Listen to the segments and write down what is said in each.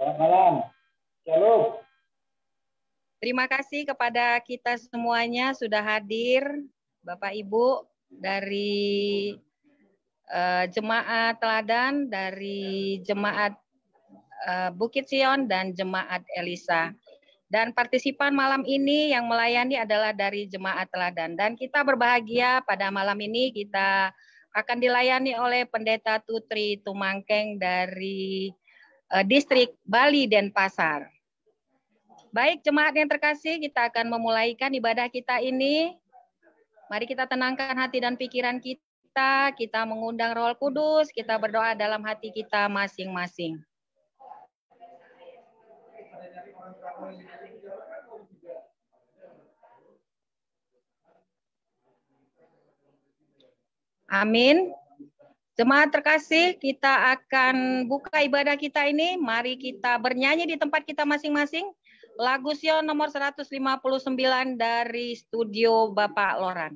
Selamat malam. Shalom. Terima kasih kepada kita semuanya sudah hadir, Bapak Ibu dari Jemaat Teladan, dari Jemaat Bukit Sion dan Jemaat Elisa. Dan partisipan malam ini yang melayani adalah dari Jemaat Teladan. Dan kita berbahagia pada malam ini kita akan dilayani oleh Pendeta Tutri Tumangkeng dari Distrik Bali Denpasar. Baik, jemaat yang terkasih, kita akan memulaikan ibadah kita ini. Mari kita tenangkan hati dan pikiran kita mengundang Roh Kudus, kita berdoa dalam hati kita masing-masing. Amin. Jemaat terkasih, kita akan buka ibadah kita ini. Mari kita bernyanyi di tempat kita masing-masing. Lagu Sion nomor 159 dari studio Bapak Loran.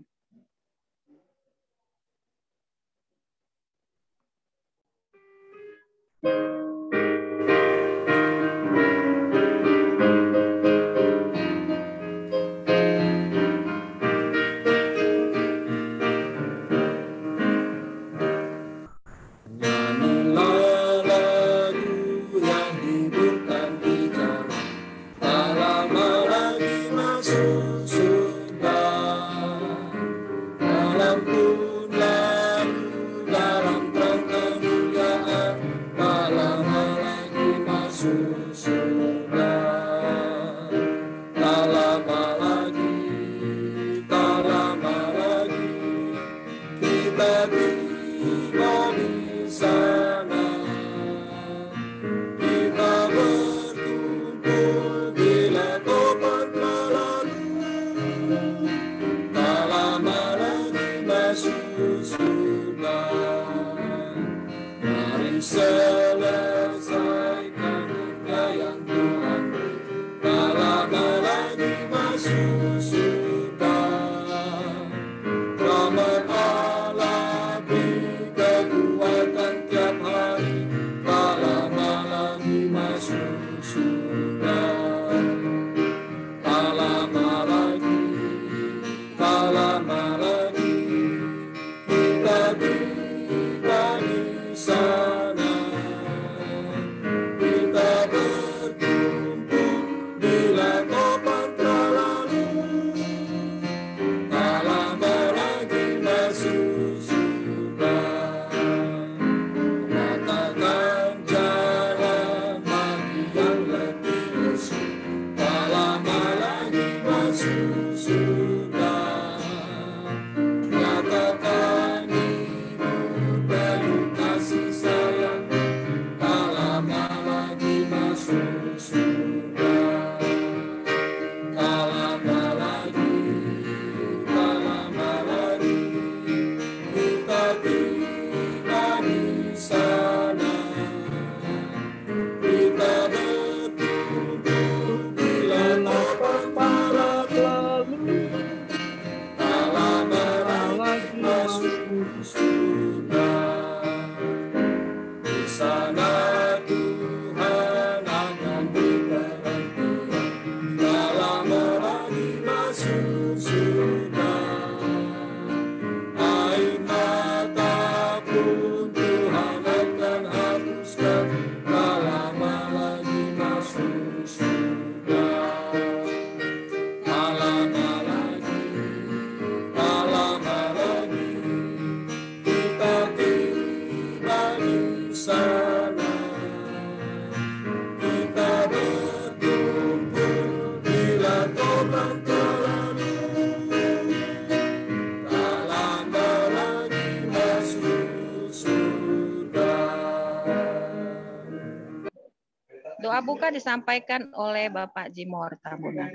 Doa buka disampaikan oleh Bapak Jimor Tambunan.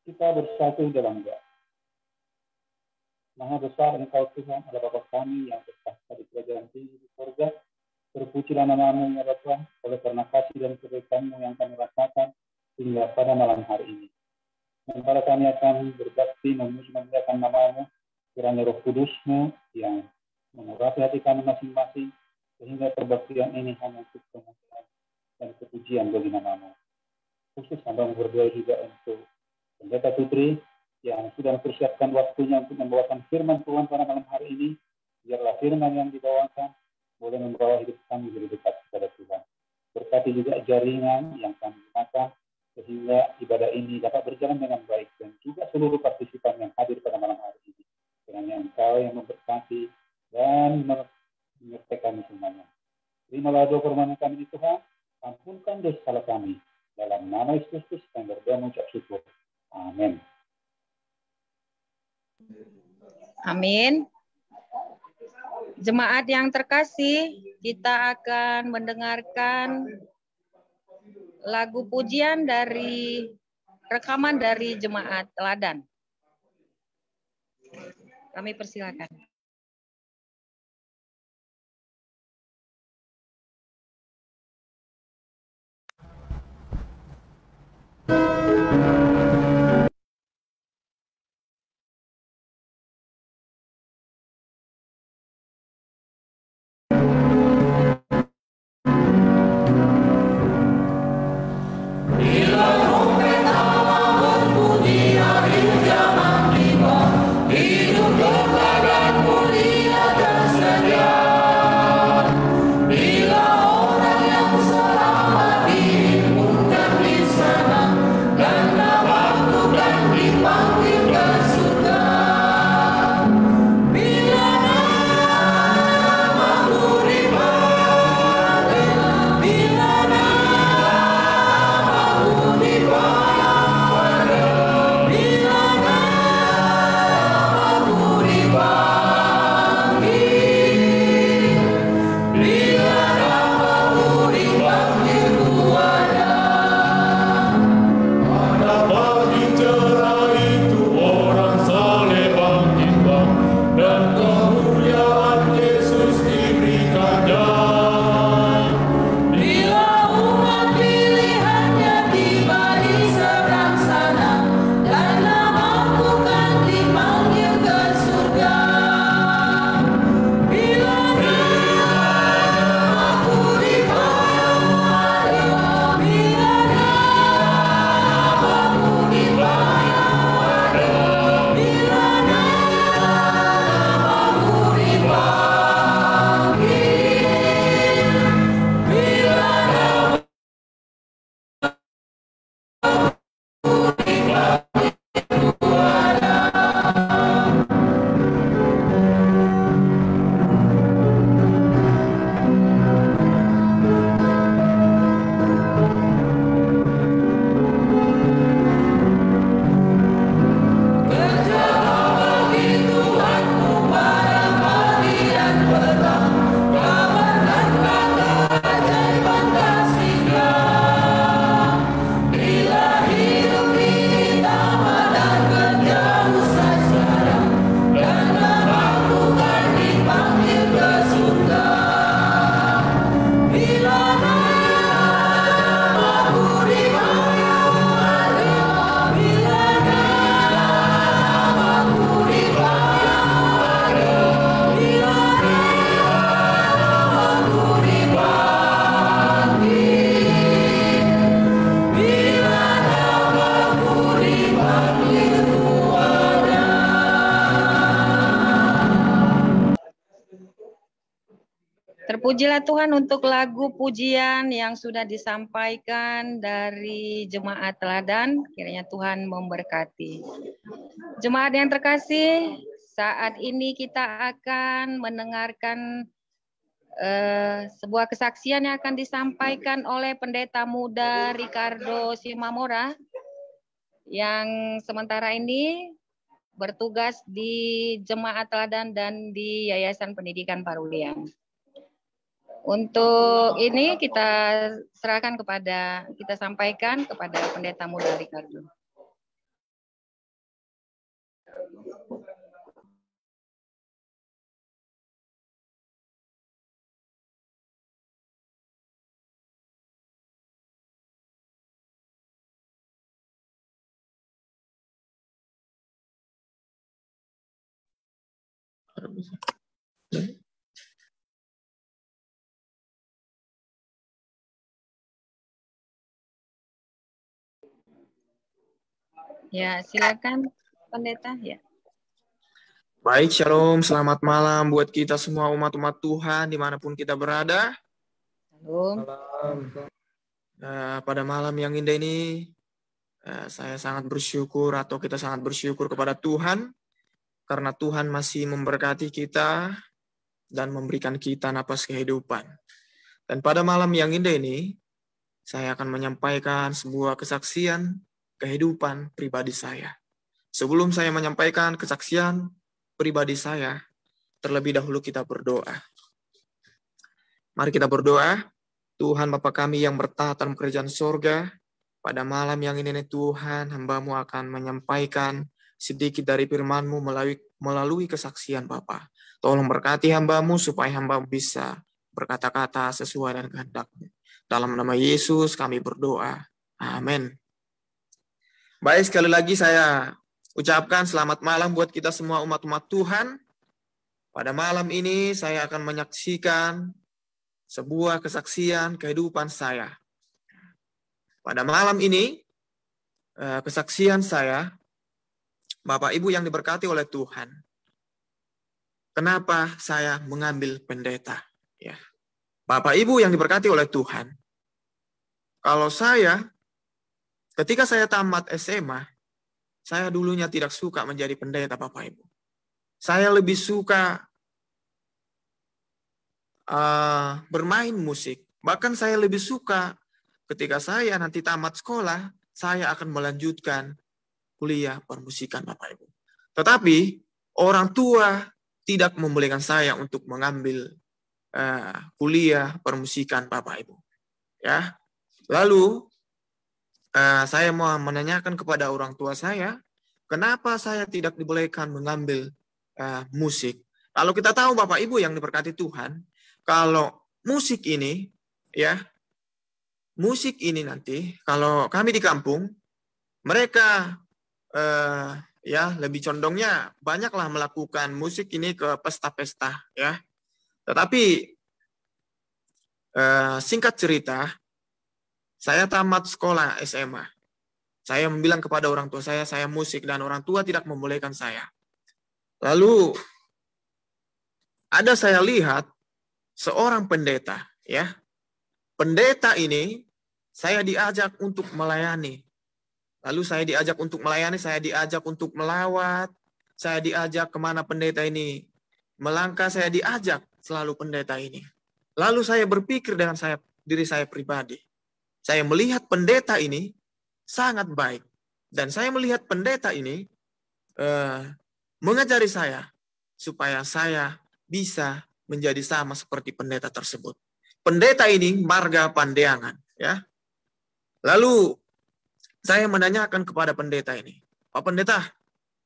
Kita bersatu dalam doa. Maha besar Engkau Tuhan, adalah Bapa kami yang bertahta di kerajaan tinggi di surga. Terpujilah nama-Mu ya Bapa, oleh karena kasih dan kebaikan-Mu yang kami rasakan hingga pada malam hari ini. Dan para kami akan berbakti memuji-muliakan nama-Mu, kiranya Roh Kudus-Mu yang mengurapi hati kami masing-masing, sehingga perbaktian ini hanya untuk pujian bagi nama-Mu. Khusus hamba berdoa juga untuk Pendeta Putri yang sudah mempersiapkan waktunya untuk membawakan firman Tuhan pada malam hari ini. Biarlah firman yang dibawakan boleh membawa hidup kami lebih dekat kepada Tuhan. Berkati juga jaringan yang kami gunakan sehingga ibadah ini dapat berjalan dengan baik dan juga seluruh partisipan yang hadir pada malam hari ini. Kiranya Engkau yang memberkati dan menyertai kami semuanya. Terimalah doa permohonan kami di Tuhan, ampunkan dosa salah kami. Dalam nama Yesus Kristus kami berdoa mengucap syukur. Amin. Amin. Jemaat yang terkasih, kita akan mendengarkan lagu pujian dari rekaman dari Jemaat Teladan. Kami persilakan. Terpujilah Tuhan untuk lagu pujian yang sudah disampaikan dari Jemaat Teladan. Kiranya Tuhan memberkati. Jemaat yang terkasih, saat ini kita akan mendengarkan sebuah kesaksian yang akan disampaikan oleh Pendeta Muda Ricardo Simamora yang sementara ini bertugas di Jemaat Teladan dan di Yayasan Pendidikan Parulian. Untuk ini kita sampaikan kepada Pendeta Muda Ricardo. Ya, silakan Pendeta. Ya. Baik, Shalom. Selamat malam buat kita semua umat-umat Tuhan dimanapun kita berada. Shalom. Pada malam yang indah ini, saya sangat bersyukur atau kita sangat bersyukur kepada Tuhan karena Tuhan masih memberkati kita dan memberikan kita napas kehidupan. Dan pada malam yang indah ini, saya akan menyampaikan sebuah kesaksian kehidupan pribadi saya. Sebelum saya menyampaikan kesaksian pribadi saya, terlebih dahulu kita berdoa. Mari kita berdoa. Tuhan Bapa kami yang bertahta dalam kerajaan sorga, pada malam yang ini Tuhan, hamba-Mu akan menyampaikan sedikit dari firman-Mu melalui kesaksian Bapa. Tolong berkati hamba-Mu supaya hamba bisa berkata-kata sesuai dengan kehendak-Mu. Dalam nama Yesus kami berdoa. Amin. Baik, sekali lagi saya ucapkan selamat malam buat kita semua umat-umat Tuhan. Pada malam ini saya akan menyaksikan sebuah kesaksian kehidupan saya. Pada malam ini, kesaksian saya, Bapak Ibu yang diberkati oleh Tuhan. Kenapa saya mengambil pendeta? Ya. Bapak Ibu yang diberkati oleh Tuhan. Kalau saya, ketika saya tamat SMA, saya dulunya tidak suka menjadi pendeta Bapak Ibu. Saya lebih suka bermain musik. Bahkan saya lebih suka ketika saya nanti tamat sekolah, saya akan melanjutkan kuliah permusikan Bapak Ibu. Tetapi orang tua tidak membolehkan saya untuk mengambil kuliah permusikan Bapak Ibu. Ya. Lalu saya mau menanyakan kepada orang tua saya, kenapa saya tidak dibolehkan mengambil musik? Kalau kita tahu Bapak Ibu yang diberkati Tuhan, kalau musik ini, ya, musik ini nanti, kalau kami di kampung, mereka ya lebih condongnya banyaklah melakukan musik ini ke pesta-pesta, ya. Tetapi singkat cerita, saya tamat sekolah SMA. Saya bilang kepada orang tua saya musik dan orang tua tidak membolehkan saya. Lalu ada saya lihat seorang pendeta, ya. Pendeta ini saya diajak untuk melayani. Lalu saya diajak untuk melayani, saya diajak untuk melawat, saya diajak kemana pendeta ini melangkah, saya diajak selalu pendeta ini. Lalu saya berpikir dengan diri saya pribadi. Saya melihat pendeta ini sangat baik. Dan saya melihat pendeta ini mengajari saya supaya saya bisa menjadi sama seperti pendeta tersebut. Pendeta ini Marga Pandeangan, ya. Lalu saya menanyakan kepada pendeta ini, Pak Pendeta,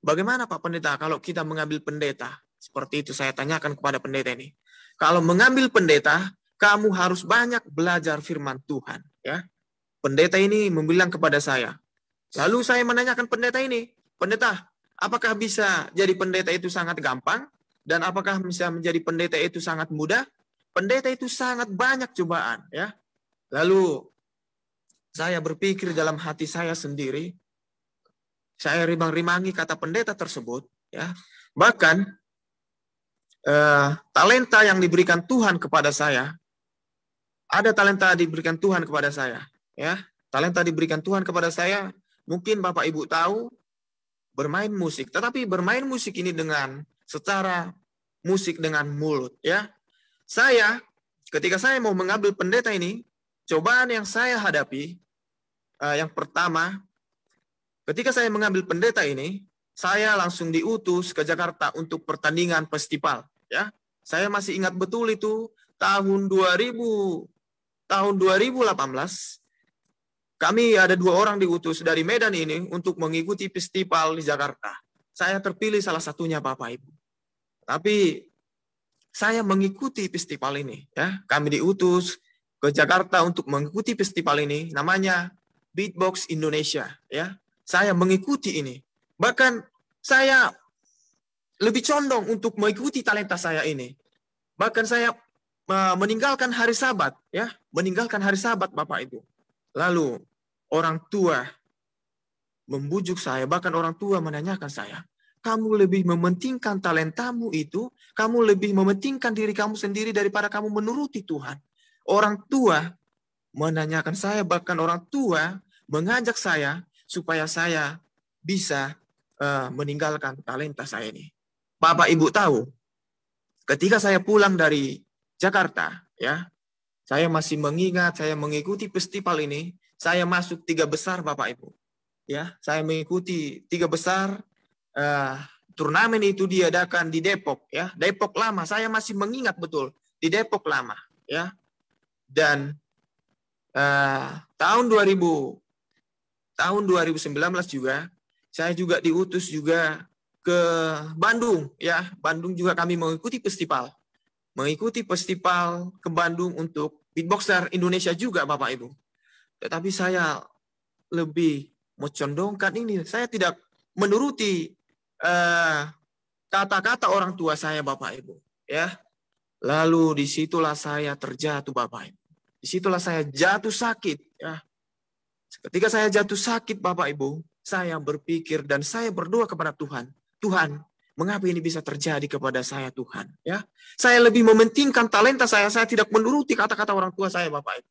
bagaimana Pak Pendeta kalau kita mengambil pendeta? Seperti itu saya tanyakan kepada pendeta ini. Kalau mengambil pendeta, kamu harus banyak belajar firman Tuhan, ya. Pendeta ini membilang kepada saya. Lalu saya menanyakan pendeta ini, Pendeta, apakah bisa jadi pendeta itu sangat gampang? Dan apakah bisa menjadi pendeta itu sangat mudah? Pendeta itu sangat banyak cobaan, ya. Lalu saya berpikir dalam hati saya sendiri, saya rimang-rimangi kata pendeta tersebut, ya. Bahkan talenta yang diberikan Tuhan kepada saya, ada talenta diberikan Tuhan kepada saya, ya. Talenta diberikan Tuhan kepada saya, mungkin Bapak Ibu tahu, bermain musik. Tetapi bermain musik ini dengan secara musik dengan mulut, ya. Saya, ketika saya mau mengambil pendeta ini, cobaan yang saya hadapi, yang pertama, ketika saya mengambil pendeta ini, saya langsung diutus ke Jakarta untuk pertandingan festival, ya. Saya masih ingat betul itu tahun 2018, kami ada 2 orang diutus dari Medan ini untuk mengikuti festival di Jakarta. Saya terpilih salah satunya Bapak Ibu. Tapi saya mengikuti festival ini, ya. Kami diutus ke Jakarta untuk mengikuti festival ini, namanya Beatbox Indonesia, ya. Saya mengikuti ini. Bahkan saya lebih condong untuk mengikuti talenta saya ini. Bahkan saya meninggalkan hari Sabat, ya, meninggalkan hari Sabat Bapak Ibu. Lalu orang tua membujuk saya, bahkan orang tua menanyakan saya, kamu lebih mementingkan talentamu itu, kamu lebih mementingkan diri kamu sendiri daripada kamu menuruti Tuhan. Orang tua menanyakan saya, bahkan orang tua mengajak saya supaya saya bisa meninggalkan talenta saya ini. Bapak Ibu tahu, ketika saya pulang dari Jakarta, ya, saya masih mengingat, saya mengikuti festival ini, saya masuk 3 besar, Bapak Ibu. Ya, saya mengikuti 3 besar. Turnamen itu diadakan di Depok, ya, Depok Lama. Saya masih mengingat betul di Depok Lama, ya. Dan tahun 2019 juga saya juga diutus juga ke Bandung, ya. Bandung juga kami mengikuti festival ke Bandung untuk beatboxer Indonesia juga, Bapak Ibu. Tetapi saya lebih mencondongkan ini. Saya tidak menuruti kata-kata orang tua saya, Bapak Ibu. Ya, lalu disitulah saya terjatuh, Bapak Ibu. Disitulah saya jatuh sakit. Ya, ketika saya jatuh sakit, Bapak Ibu, saya berpikir dan saya berdoa kepada Tuhan. Tuhan, mengapa ini bisa terjadi kepada saya, Tuhan? Ya, saya lebih mementingkan talenta saya tidak menuruti kata-kata orang tua saya, Bapak Ibu.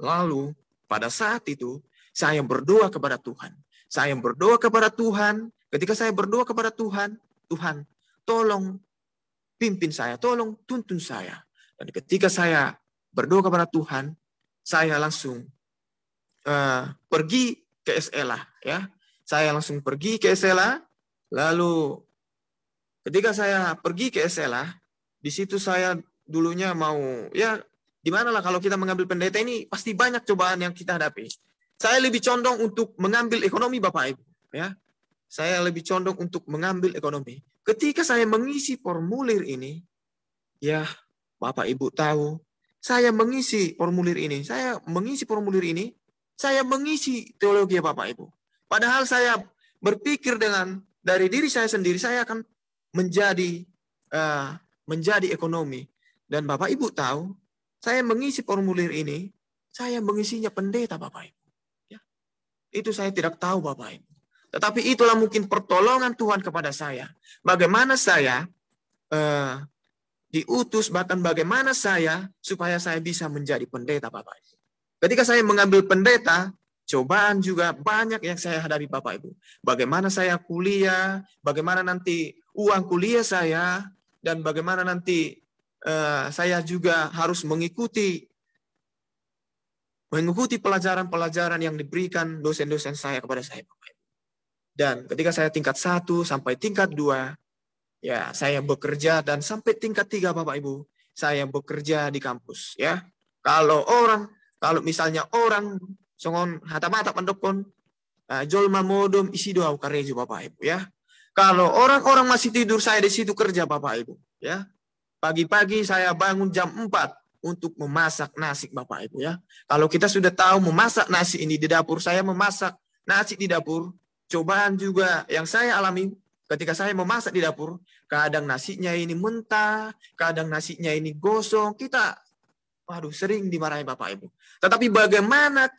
Lalu pada saat itu saya berdoa kepada Tuhan. Saya berdoa kepada Tuhan. Ketika saya berdoa kepada Tuhan, Tuhan, tolong pimpin saya, tolong tuntun saya. Dan ketika saya berdoa kepada Tuhan, saya langsung pergi ke SLA, ya. Saya langsung pergi ke SLA. Lalu ketika saya pergi ke SLA, di situ saya dulunya mau, ya, gimana lah kalau kita mengambil pendeta ini pasti banyak cobaan yang kita hadapi. Saya lebih condong untuk mengambil ekonomi, Bapak Ibu, ya. Saya lebih condong untuk mengambil ekonomi. Ketika saya mengisi formulir ini, ya, Bapak Ibu tahu, saya mengisi formulir ini, saya mengisi teologi, Bapak Ibu. Padahal saya berpikir dari diri saya sendiri, saya akan menjadi ekonomi. Dan Bapak Ibu tahu, saya mengisi formulir ini, saya mengisinya pendeta, Bapak Ibu. Ya. Itu saya tidak tahu, Bapak Ibu. Tetapi itulah mungkin pertolongan Tuhan kepada saya. Bagaimana saya diutus, bahkan bagaimana supaya saya bisa menjadi pendeta, Bapak Ibu. Ketika saya mengambil pendeta, cobaan juga banyak yang saya hadapi, Bapak Ibu. Bagaimana saya kuliah, bagaimana nanti uang kuliah saya, dan bagaimana nanti saya juga harus mengikuti pelajaran-pelajaran yang diberikan dosen-dosen saya kepada saya, Bapak Ibu. Dan ketika saya tingkat 1 sampai tingkat 2, ya, saya bekerja, dan sampai tingkat 3, Bapak Ibu, saya bekerja di kampus, ya. Kalau misalnya orang songon hata-mata pandokon jolma modom isi doa karejo, Bapak Ibu, ya. Kalau orang-orang masih tidur, saya di situ kerja, Bapak Ibu, ya. Pagi-pagi saya bangun jam 4 untuk memasak nasi, Bapak Ibu, ya. Kalau kita sudah tahu memasak nasi ini di dapur, saya memasak nasi di dapur. Cobaan juga yang saya alami ketika saya memasak di dapur, kadang nasinya ini mentah, kadang nasinya ini gosong. Kita sering dimarahi, Bapak Ibu. Tetapi bagaimana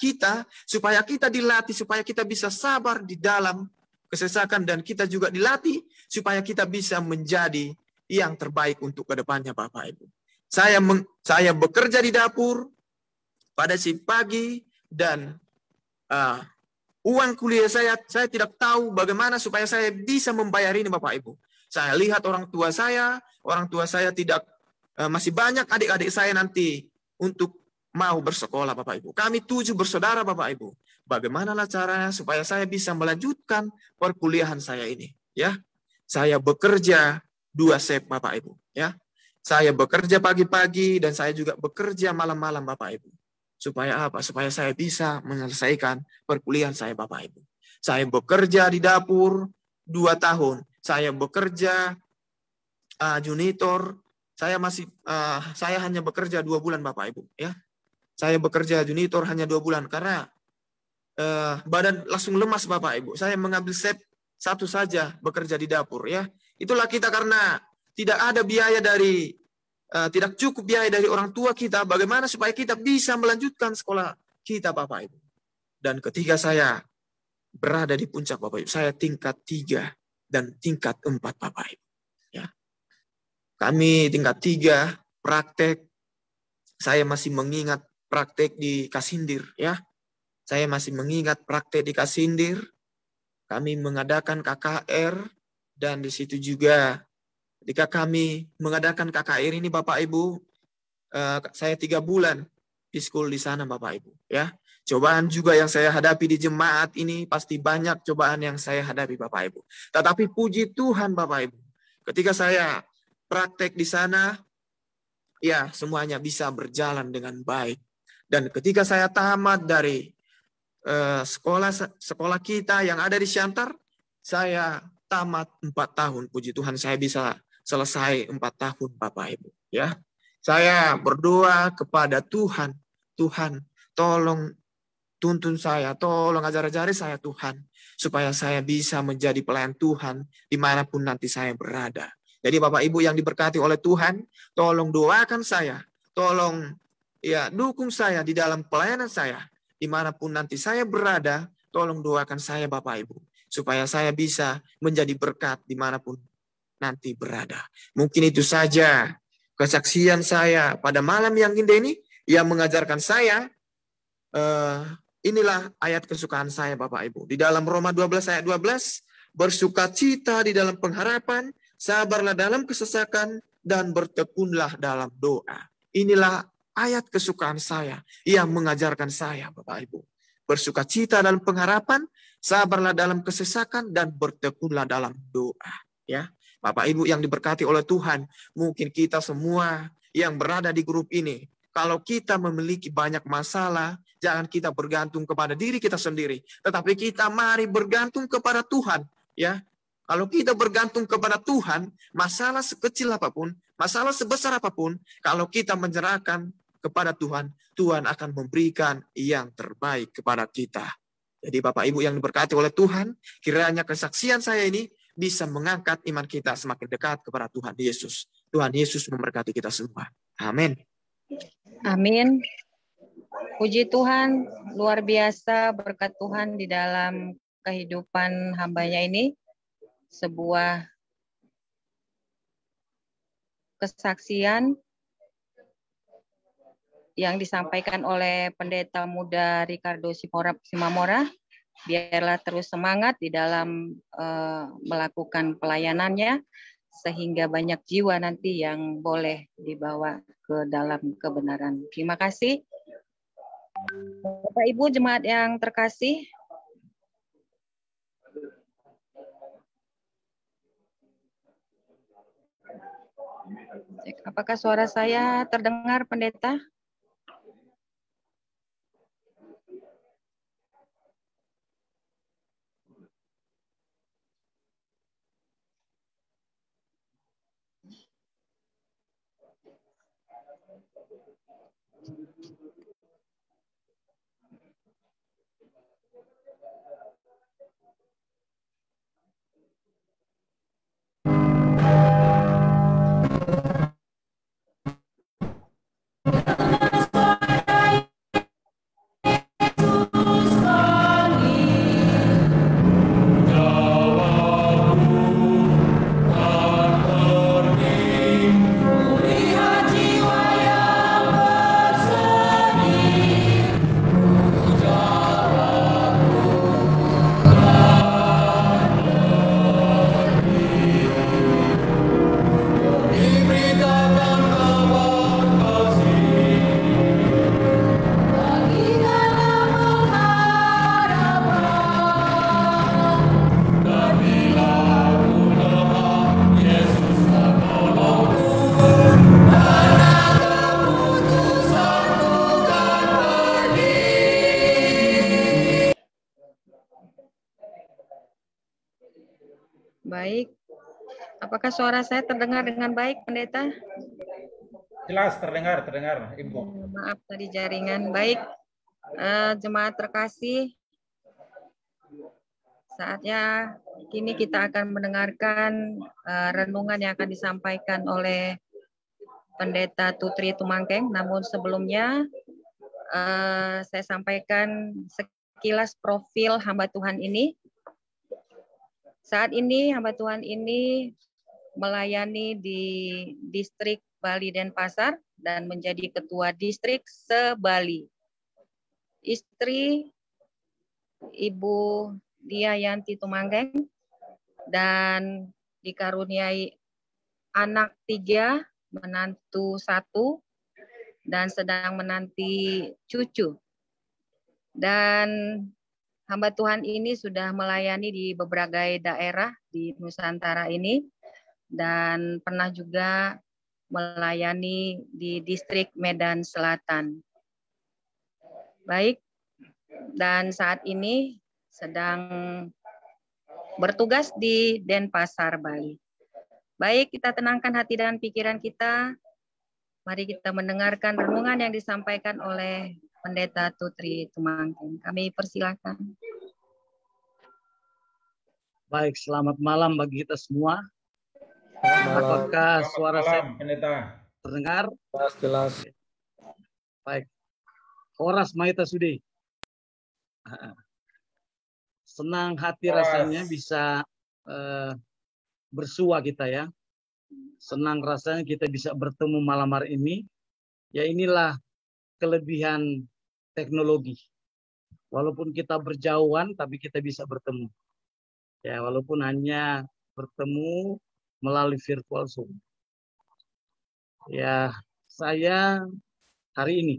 supaya kita dilatih, supaya kita bisa sabar di dalam kesesakan, dan kita juga dilatih supaya kita bisa menjadi yang terbaik untuk kedepannya, Bapak Ibu. Saya bekerja di dapur pada shift pagi, dan uang kuliah saya tidak tahu bagaimana supaya saya bisa membayar ini, Bapak Ibu. Saya lihat orang tua saya tidak, masih banyak adik-adik saya nanti untuk mau bersekolah, Bapak Ibu. Kami 7 bersaudara, Bapak Ibu. Bagaimanalah caranya supaya saya bisa melanjutkan perkuliahan saya ini, ya. Saya bekerja 2 shift, Bapak Ibu, ya. Saya bekerja pagi-pagi dan saya juga bekerja malam-malam, Bapak Ibu. Supaya apa? Supaya saya bisa menyelesaikan perkuliahan saya, Bapak Ibu. Saya bekerja di dapur 2 tahun. Saya bekerja junitor. Saya hanya bekerja 2 bulan, Bapak Ibu, ya. Saya bekerja junitor hanya 2 bulan karena badan langsung lemas, Bapak Ibu. Saya mengambil shift 1 saja bekerja di dapur, ya. Itulah kita karena tidak ada biaya tidak cukup biaya dari orang tua kita, bagaimana supaya kita bisa melanjutkan sekolah kita, Bapak Ibu. Dan ketika saya berada di puncak Bapak Ibu. Saya tingkat 3 dan tingkat 4 Bapak Ibu. Ya. Kami tingkat 3 praktek. Saya masih mengingat praktek di Kasindir. Ya. Saya masih mengingat praktek di Kasindir. Kami mengadakan KKR dan di situ juga ketika kami mengadakan KKR ini Bapak Ibu, saya 3 bulan di school di sana Bapak Ibu. Ya. Cobaan juga yang saya hadapi di jemaat ini pasti banyak cobaan yang saya hadapi Bapak Ibu. Tetapi puji Tuhan Bapak Ibu, ketika saya praktek di sana, ya semuanya bisa berjalan dengan baik. Dan ketika saya tamat dari sekolah kita yang ada di Siantar, saya tamat 4 tahun. Puji Tuhan saya bisa selesai 4 tahun Bapak Ibu. Ya, saya berdoa kepada Tuhan, Tuhan tolong tuntun saya, tolong ajar-ajari saya Tuhan, supaya saya bisa menjadi pelayan Tuhan dimanapun nanti saya berada. Jadi Bapak Ibu yang diberkati oleh Tuhan, tolong doakan saya, tolong ya dukung saya di dalam pelayanan saya. Dimanapun nanti saya berada, tolong doakan saya Bapak Ibu. Supaya saya bisa menjadi berkat dimanapun nanti berada. Mungkin itu saja kesaksian saya pada malam yang indah ini, yang mengajarkan saya, inilah ayat kesukaan saya Bapak Ibu. Di dalam Roma 12 ayat 12, bersukacita di dalam pengharapan, sabarlah dalam kesesakan, dan bertekunlah dalam doa. Inilah ayat kesukaan saya yang mengajarkan saya Bapak Ibu. Bersukacita dalam pengharapan, sabarlah dalam kesesakan, dan bertekunlah dalam doa. Ya, Bapak Ibu yang diberkati oleh Tuhan, mungkin kita semua yang berada di grup ini, kalau kita memiliki banyak masalah, jangan kita bergantung kepada diri kita sendiri, tetapi kita mari bergantung kepada Tuhan. Ya, kalau kita bergantung kepada Tuhan, masalah sekecil apapun, masalah sebesar apapun, kalau kita menyerahkan kepada Tuhan, Tuhan akan memberikan yang terbaik kepada kita. Jadi Bapak Ibu yang diberkati oleh Tuhan, kiranya kesaksian saya ini bisa mengangkat iman kita semakin dekat kepada Tuhan Yesus. Tuhan Yesus memberkati kita semua. Amin. Amin. Puji Tuhan, luar biasa berkat Tuhan di dalam kehidupan hambanya ini. Sebuah kesaksian yang disampaikan oleh Pendeta Muda Ricardo Simamora. Biarlah terus semangat di dalam melakukan pelayanannya, sehingga banyak jiwa nanti yang boleh dibawa ke dalam kebenaran. Terima kasih. Bapak Ibu jemaat yang terkasih, apakah suara saya terdengar, Pendeta? Baik. Apakah suara saya terdengar dengan baik, Pendeta? Jelas terdengar, Ibu. Maaf tadi jaringan. Baik, jemaat terkasih, saatnya kini kita akan mendengarkan renungan yang akan disampaikan oleh Pendeta Tutri Tumangkeng. Namun sebelumnya saya sampaikan sekilas profil hamba Tuhan ini. Saat ini hamba Tuhan ini melayani di distrik Bali Denpasar dan menjadi ketua distrik se-Bali. Istri Ibu Dia Yanti Tumanggeng dan dikaruniai anak 3, menantu 1, dan sedang menanti cucu. Dan hamba Tuhan ini sudah melayani di beberapa daerah di Nusantara ini dan pernah juga melayani di distrik Medan Selatan. Baik, dan saat ini sedang bertugas di Denpasar, Bali. Baik, kita tenangkan hati dan pikiran kita. Mari kita mendengarkan renungan yang disampaikan oleh Pendeta Tutri Tumanggeng. Kami persilakan. Baik, selamat malam bagi kita semua. Malam. Apakah suara saya Pendeta. terdengar? Jelas. Baik. Horas Maita Sudi. Senang hati rasanya bisa bersua kita ya. Senang rasanya kita bisa bertemu malam hari ini. Ya inilah kelebihan teknologi. Walaupun kita berjauhan, tapi kita bisa bertemu. Ya, walaupun hanya bertemu melalui virtual Zoom. Ya, saya hari ini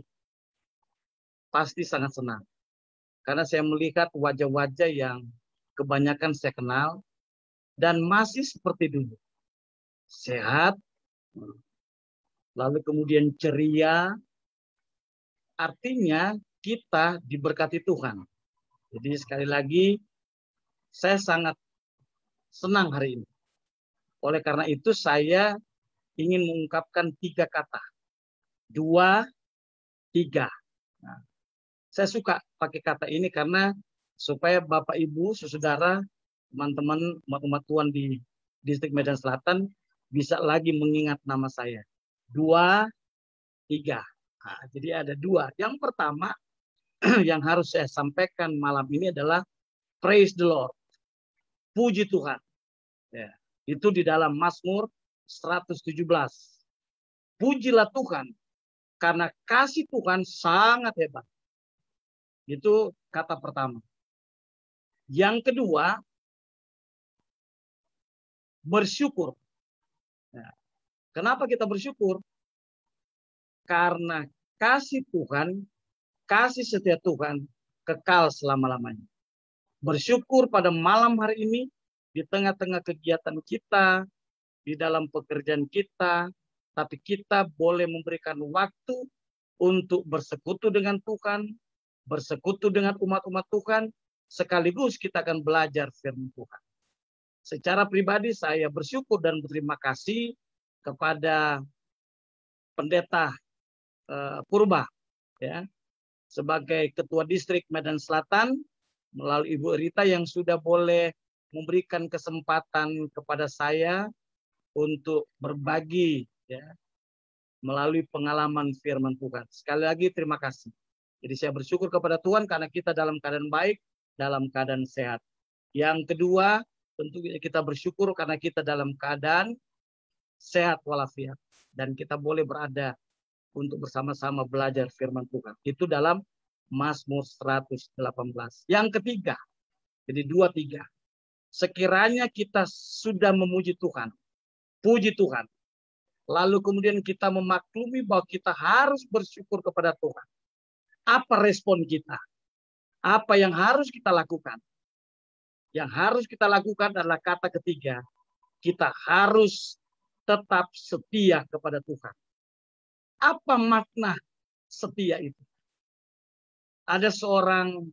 pasti sangat senang. Karena saya melihat wajah-wajah yang kebanyakan saya kenal dan masih seperti dulu. Sehat, lalu kemudian ceria, artinya kita diberkati Tuhan. Jadi sekali lagi, saya sangat senang hari ini. Oleh karena itu saya ingin mengungkapkan 3 kata. 2, 3. Nah, saya suka pakai kata ini karena supaya Bapak Ibu, saudara, teman-teman, umat-umat Tuhan di distrik Medan Selatan bisa lagi mengingat nama saya. 2, 3. Nah, jadi ada 2. Yang pertama yang harus saya sampaikan malam ini adalah praise the Lord. Puji Tuhan. Ya, itu di dalam Mazmur 117. Pujilah Tuhan karena kasih Tuhan sangat hebat. Itu kata pertama. Yang kedua, bersyukur. Nah, kenapa kita bersyukur? Karena kasih Tuhan, kasih setia Tuhan kekal selama-lamanya. Bersyukur pada malam hari ini, di tengah-tengah kegiatan kita, di dalam pekerjaan kita, tapi kita boleh memberikan waktu untuk bersekutu dengan Tuhan, bersekutu dengan umat-umat Tuhan, sekaligus kita akan belajar firman Tuhan. Secara pribadi saya bersyukur dan berterima kasih kepada Pendeta Purba ya, sebagai Ketua Distrik Medan Selatan, melalui Ibu Rita yang sudah boleh memberikan kesempatan kepada saya untuk berbagi ya, melalui pengalaman firman Tuhan. Sekali lagi terima kasih. Jadi saya bersyukur kepada Tuhan karena kita dalam keadaan baik, dalam keadaan sehat. Yang kedua, tentu kita bersyukur karena kita dalam keadaan sehat walafiat. Dan kita boleh berada untuk bersama-sama belajar firman Tuhan. Itu dalam Mazmur 118. Yang ketiga, jadi 2, 3. Sekiranya kita sudah memuji Tuhan, puji Tuhan, lalu kemudian kita memaklumi bahwa kita harus bersyukur kepada Tuhan. Apa respon kita? Apa yang harus kita lakukan? Yang harus kita lakukan adalah kata ketiga. Kita harus tetap setia kepada Tuhan. Apa makna setia itu? Ada seorang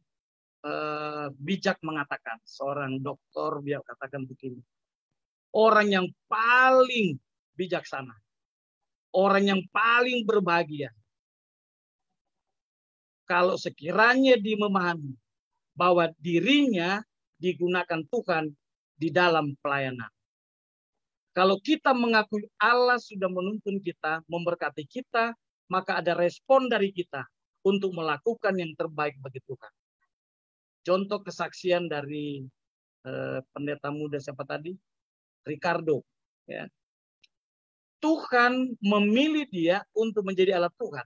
bijak mengatakan, seorang doktor dia katakan begini. Orang yang paling bijaksana, orang yang paling berbahagia, kalau sekiranya dia memahami bahwa dirinya digunakan Tuhan di dalam pelayanan. Kalau kita mengakui Allah sudah menuntun kita, memberkati kita, maka ada respon dari kita untuk melakukan yang terbaik bagi Tuhan. contoh kesaksian dari pendeta muda siapa tadi? Ricardo. Ya. Tuhan memilih dia untuk menjadi alat Tuhan.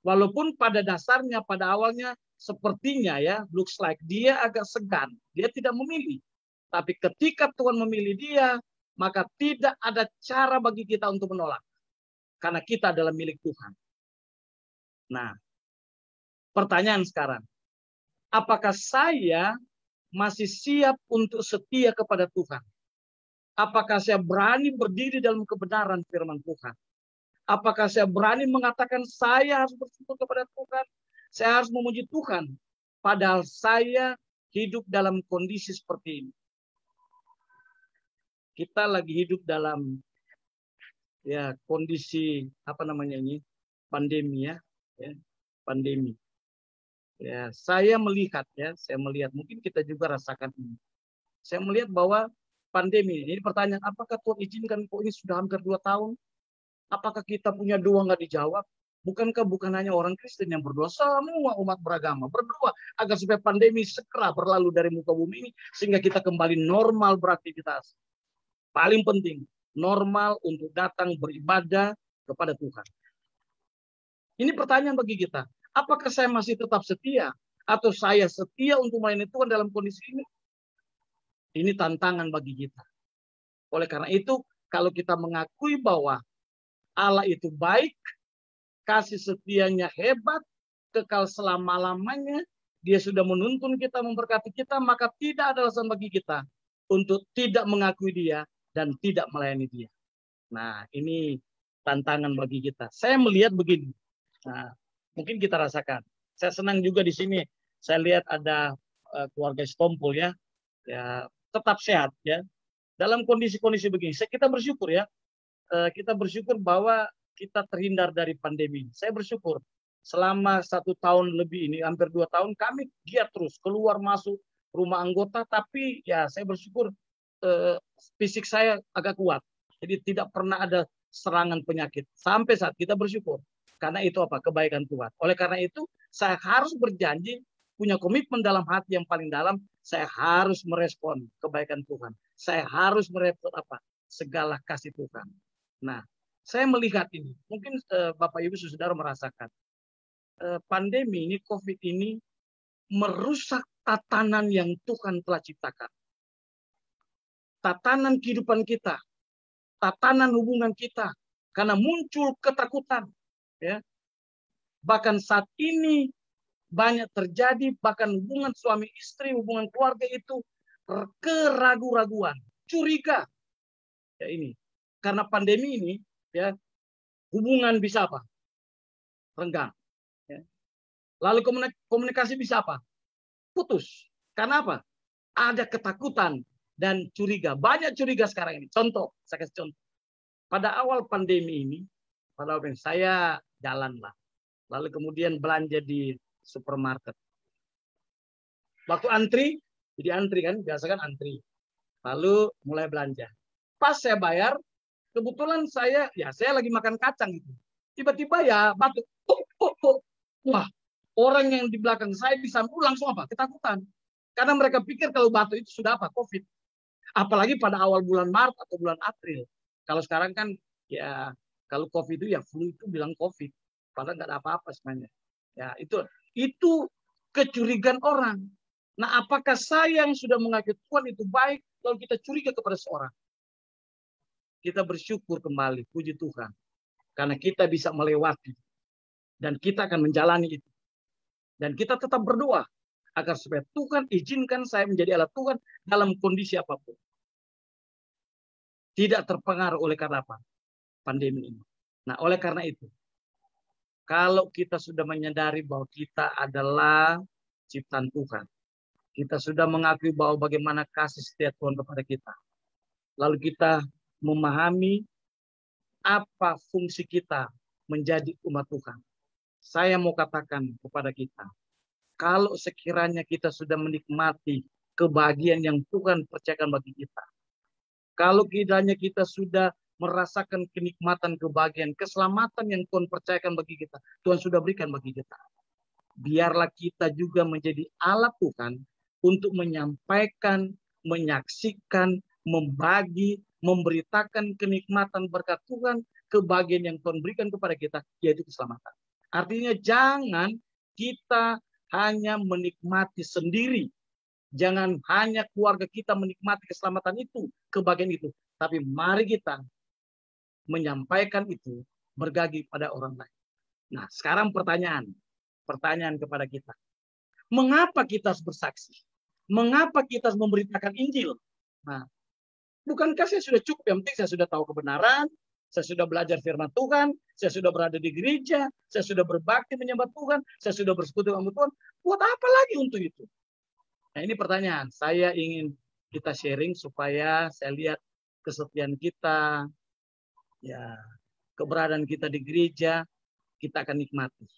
Walaupun pada dasarnya, pada awalnya sepertinya ya, looks like dia agak segan. Dia tidak memilih. Tapi ketika Tuhan memilih dia, maka tidak ada cara bagi kita untuk menolak. Karena kita adalah milik Tuhan. Nah, pertanyaan sekarang. Apakah saya masih siap untuk setia kepada Tuhan? Apakah saya berani berdiri dalam kebenaran firman Tuhan? Apakah saya berani mengatakan saya harus bersyukur kepada Tuhan? Saya harus memuji Tuhan. Padahal saya hidup dalam kondisi seperti ini. Kita lagi hidup dalam ya kondisi apa namanya ini? Pandemi ya. Pandemi. Ya, saya melihat mungkin kita juga rasakan ini. Saya melihat bahwa pandemi ini pertanyaan, apakah Tuhan izinkan kok ini sudah hampir 2 tahun? Apakah kita punya doa nggak dijawab? Bukankah bukan hanya orang Kristen yang berdoa, semua umat beragama berdoa agar supaya pandemi segera berlalu dari muka bumi ini sehingga kita kembali normal beraktivitas. Paling penting, normal untuk datang beribadah kepada Tuhan. Ini pertanyaan bagi kita. Apakah saya masih tetap setia atau saya setia untuk melayani Tuhan dalam kondisi ini? Ini tantangan bagi kita. Oleh karena itu, kalau kita mengakui bahwa Allah itu baik, kasih setianya hebat, kekal selama-lamanya, dia sudah menuntun kita, memberkati kita, maka tidak ada alasan bagi kita untuk tidak mengakui dia dan tidak melayani dia. Nah, ini tantangan bagi kita. Saya melihat begini. Nah, mungkin kita rasakan. Saya senang juga di sini. Saya lihat ada keluarga Stompul ya, tetap sehat ya. Dalam kondisi-kondisi begini, kita bersyukur ya. Kita bersyukur bahwa kita terhindar dari pandemi. Saya bersyukur selama 1 tahun lebih ini, hampir 2 tahun, kami giat terus keluar masuk rumah anggota. Tapi ya saya bersyukur fisik saya agak kuat. Jadi tidak pernah ada serangan penyakit. Sampai saat kita bersyukur. Karena itu apa? Kebaikan Tuhan. Oleh karena itu saya harus berjanji, punya komitmen dalam hati yang paling dalam, saya harus merespon kebaikan Tuhan. Saya harus merespon apa? Segala kasih Tuhan. Nah, saya melihat ini, mungkin Bapak Ibu saudara merasakan pandemi ini, COVID ini merusak tatanan yang Tuhan telah ciptakan. Tatanan kehidupan kita, tatanan hubungan kita, karena muncul ketakutan. Ya. Bahkan saat ini banyak terjadi, bahkan hubungan suami istri, hubungan keluarga itu keraguan-raguan, curiga. Ya ini. Karena pandemi ini, ya, hubungan bisa apa? Renggang. Ya. Lalu komunikasi bisa apa? Putus. Karena apa? Ada ketakutan dan curiga. Banyak curiga sekarang ini. Contoh, saya kasih contoh. Pada awal pandemi ini, saya jalan lah. Lalu kemudian belanja di supermarket. Waktu antri, jadi antri kan, biasa kan antri. Lalu mulai belanja. Pas saya bayar, kebetulan saya lagi makan kacang gitu. Tiba-tiba ya batuk. Wah, orang yang di belakang saya di samping langsung apa? Ketakutan. Karena mereka pikir kalau batuk itu sudah apa? COVID. Apalagi pada awal bulan Maret atau bulan April. Kalau sekarang kan ya kalau COVID itu ya flu itu bilang COVID. Padahal nggak ada apa-apa sebenarnya. Ya itu kecurigaan orang. Nah, apakah saya yang sudah mengakui Tuhan itu baik, lalu kita curiga kepada seorang? Kita bersyukur kembali, puji Tuhan. Karena kita bisa melewati. Dan kita akan menjalani itu. Dan kita tetap berdoa. Agar supaya Tuhan izinkan saya menjadi alat Tuhan dalam kondisi apapun. Tidak terpengaruh oleh karena apa? Pandemi ini. Nah, oleh karena itu. Kalau kita sudah menyadari bahwa kita adalah ciptaan Tuhan. Kita sudah mengakui bahwa bagaimana kasih setia Tuhan kepada kita. Lalu kita memahami apa fungsi kita menjadi umat Tuhan. Saya mau katakan kepada kita, kalau sekiranya kita sudah menikmati kebahagiaan yang Tuhan percayakan bagi kita, kalau kiranya kita sudah merasakan kenikmatan, kebahagiaan, keselamatan yang Tuhan percayakan bagi kita, Tuhan sudah berikan bagi kita. biarlah kita juga menjadi alat Tuhan untuk menyampaikan, menyaksikan, membagi, memberitakan kenikmatan berkat Tuhan, kebahagiaan yang Tuhan berikan kepada kita, yaitu keselamatan. Artinya jangan kita hanya menikmati sendiri. Jangan hanya keluarga kita menikmati keselamatan itu, kebahagiaan itu. Tapi mari kita menyampaikan itu, berbagi pada orang lain. Nah, sekarang pertanyaan kepada kita. Mengapa kita harus bersaksi? Mengapa kita harus memberitakan Injil? Nah, bukankah saya sudah cukup? Yang penting saya sudah tahu kebenaran, saya sudah belajar firman Tuhan, saya sudah berada di gereja, saya sudah berbakti menyembah Tuhan, saya sudah bersekutu dengan Tuhan. Buat apa lagi untuk itu? Nah, ini pertanyaan. Saya ingin kita sharing supaya saya lihat kesetiaan kita, ya, keberadaan kita di gereja, kita akan nikmati.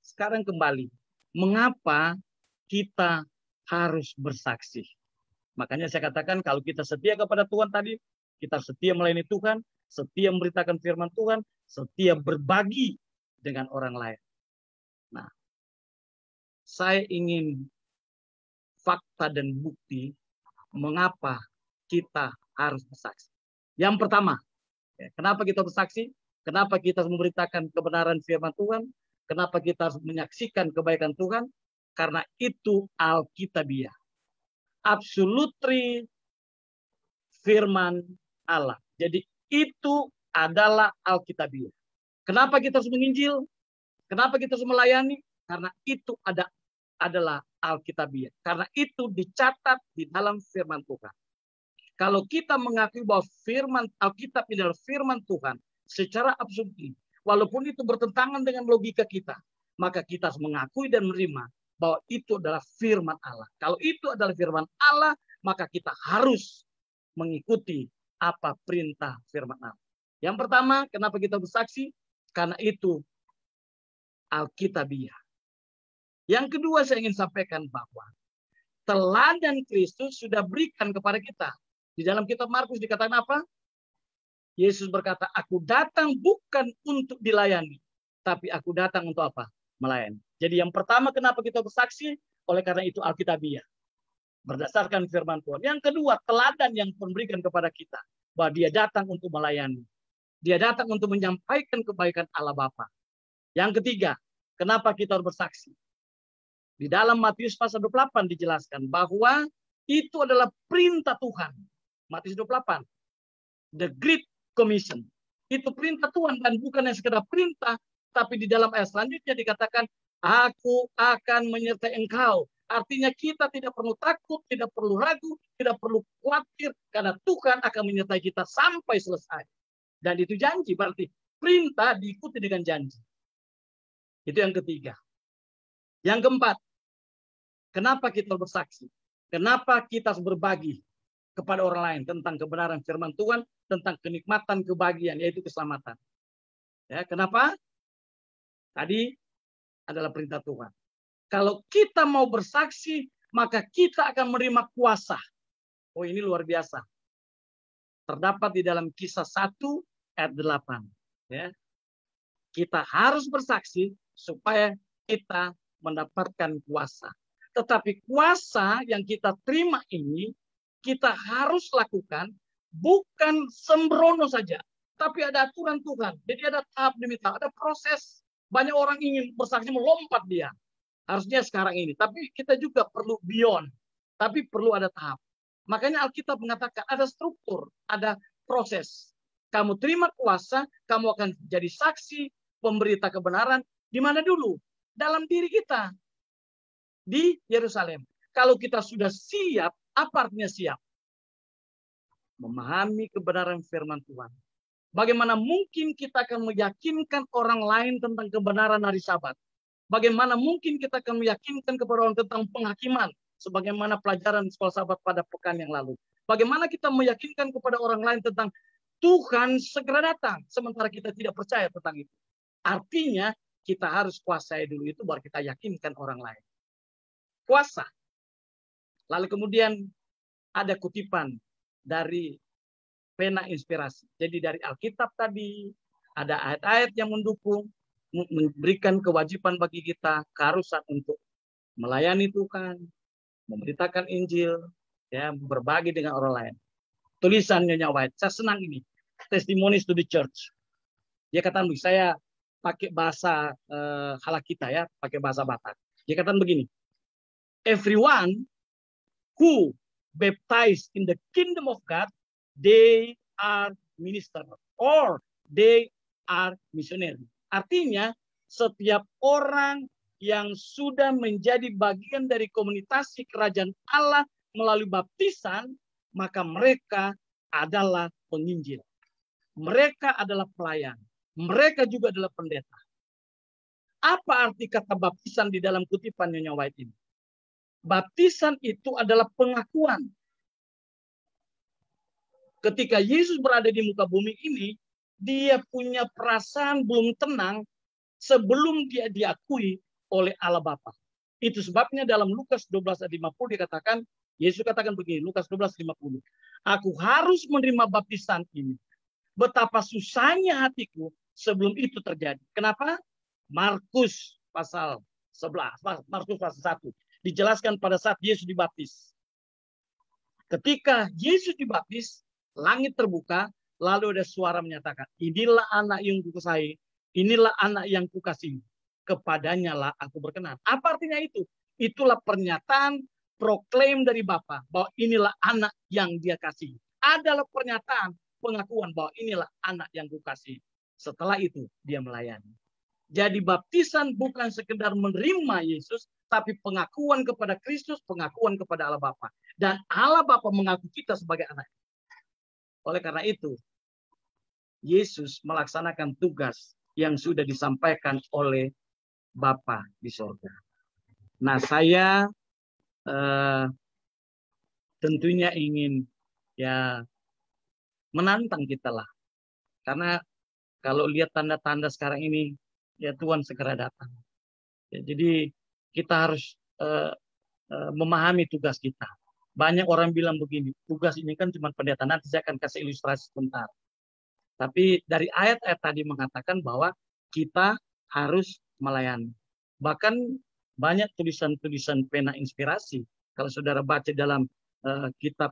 Sekarang kembali, mengapa kita harus bersaksi? Makanya saya katakan kalau kita setia kepada Tuhan tadi, kita setia melayani Tuhan, setia memberitakan firman Tuhan, setia berbagi dengan orang lain. Nah, saya ingin fakta dan bukti mengapa kita harus bersaksi. Yang pertama, kenapa kita bersaksi? Kenapa kita harus memberitakan kebenaran firman Tuhan? Kenapa kita harus menyaksikan kebaikan Tuhan? Karena itu Alkitabiah. Absolutely firman Allah. Jadi itu adalah Alkitabiah. Kenapa kita harus menginjil? Kenapa kita harus melayani? Karena itu adalah Alkitabiah. Karena itu dicatat di dalam firman Tuhan. Kalau kita mengakui bahwa firman Alkitab adalah firman Tuhan secara absolut, walaupun itu bertentangan dengan logika kita, maka kita harus mengakui dan menerima bahwa itu adalah firman Allah. Kalau itu adalah firman Allah, maka kita harus mengikuti apa perintah firman Allah. Yang pertama, kenapa kita bersaksi? Karena itu Alkitabiah. Yang kedua, saya ingin sampaikan bahwa teladan Kristus sudah berikan kepada kita. Di dalam kitab Markus dikatakan apa? Yesus berkata, aku datang bukan untuk dilayani, tapi aku datang untuk apa? Melayani. Jadi yang pertama kenapa kita bersaksi? Oleh karena itu Alkitabiah. Berdasarkan firman Tuhan. Yang kedua, teladan yang Tuhan berikan kepada kita. Bahwa dia datang untuk melayani. Dia datang untuk menyampaikan kebaikan Allah Bapa. Yang ketiga, kenapa kita harus bersaksi? Di dalam Matius pasal 28 dijelaskan bahwa itu adalah perintah Tuhan. Matius 28. The Great Commission. Itu perintah Tuhan dan bukan yang sekedar perintah, tapi di dalam ayat selanjutnya dikatakan, aku akan menyertai engkau. Artinya kita tidak perlu takut, tidak perlu ragu, tidak perlu khawatir, karena Tuhan akan menyertai kita sampai selesai. Dan itu janji, berarti perintah diikuti dengan janji. Itu yang ketiga. Yang keempat, kenapa kita bersaksi? Kenapa kita harus berbagi kepada orang lain tentang kebenaran firman Tuhan, tentang kenikmatan kebahagiaan, yaitu keselamatan. Ya, kenapa? Tadi adalah perintah Tuhan. Kalau kita mau bersaksi, maka kita akan menerima kuasa. Oh, ini luar biasa. Terdapat di dalam Kisah 1 ayat 8. Ya. Kita harus bersaksi supaya kita mendapatkan kuasa. Tetapi kuasa yang kita terima ini, kita harus lakukan bukan sembrono saja, tapi ada aturan Tuhan. Jadi ada tahap demi tahap, ada proses. Banyak orang ingin bersaksi melompat dia. Harusnya sekarang ini. Tapi kita juga perlu beyond. Tapi perlu ada tahap. Makanya Alkitab mengatakan ada struktur, ada proses. Kamu terima kuasa, kamu akan jadi saksi, pemberita kebenaran. Di mana dulu? Dalam diri kita. Di Yerusalem. Kalau kita sudah siap, apa artinya siap? Memahami kebenaran firman Tuhan. Bagaimana mungkin kita akan meyakinkan orang lain tentang kebenaran hari Sabat? Bagaimana mungkin kita akan meyakinkan kepada orang tentang penghakiman? Sebagaimana pelajaran sekolah Sabat pada pekan yang lalu. Bagaimana kita meyakinkan kepada orang lain tentang Tuhan segera datang, sementara kita tidak percaya tentang itu. Artinya kita harus kuasai dulu itu, baru kita yakinkan orang lain. Kuasa. Lalu kemudian ada kutipan dari pena inspirasi. Jadi dari Alkitab tadi, ada ayat-ayat yang mendukung, memberikan kewajiban bagi kita, keharusan untuk melayani Tuhan, memberitakan Injil, ya, berbagi dengan orang lain. Tulisan Nyonya White, saya senang ini. Testimonies to the Church. Dia katakan, saya pakai bahasa halak kita ya, pakai bahasa Batak. Dia katakan begini, everyone who baptized in the kingdom of God, they are minister or they are missionary. Artinya, setiap orang yang sudah menjadi bagian dari komunitas kerajaan Allah melalui baptisan, maka mereka adalah penginjil. Mereka adalah pelayan. Mereka juga adalah pendeta. Apa arti kata baptisan di dalam kutipan Nyonya White ini? Baptisan itu adalah pengakuan. Ketika Yesus berada di muka bumi ini, dia punya perasaan belum tenang sebelum dia diakui oleh Allah Bapa. Itu sebabnya dalam Lukas 12 ayat 50 dikatakan, Yesus katakan begini, Lukas 12:50. Aku harus menerima baptisan ini. Betapa susahnya hatiku sebelum itu terjadi. Kenapa? Markus pasal 11, Markus pasal 1. Dijelaskan pada saat Yesus dibaptis. Ketika Yesus dibaptis, langit terbuka, lalu ada suara menyatakan, inilah anak yang kukasihi, inilah anak yang kukasihi, kepadanya lah aku berkenan. Apa artinya itu? Itulah pernyataan proklaim dari Bapa bahwa inilah anak yang dia kasih. Adalah pernyataan pengakuan bahwa inilah anak yang kukasihi. Setelah itu dia melayani. Jadi baptisan bukan sekedar menerima Yesus, tapi pengakuan kepada Kristus, pengakuan kepada Allah Bapa. Dan Allah Bapa mengaku kita sebagai anak. Oleh karena itu, Yesus melaksanakan tugas yang sudah disampaikan oleh Bapa di sorga. Nah, saya tentunya ingin ya menantang kita lah. Karena kalau lihat tanda-tanda sekarang ini, ya Tuhan segera datang. Ya, jadi kita harus memahami tugas kita. Banyak orang bilang begini, tugas ini kan cuma pendeta. Nanti saya akan kasih ilustrasi sebentar. Tapi dari ayat-ayat tadi mengatakan bahwa kita harus melayani. Bahkan banyak tulisan-tulisan pena inspirasi. Kalau saudara baca dalam kitab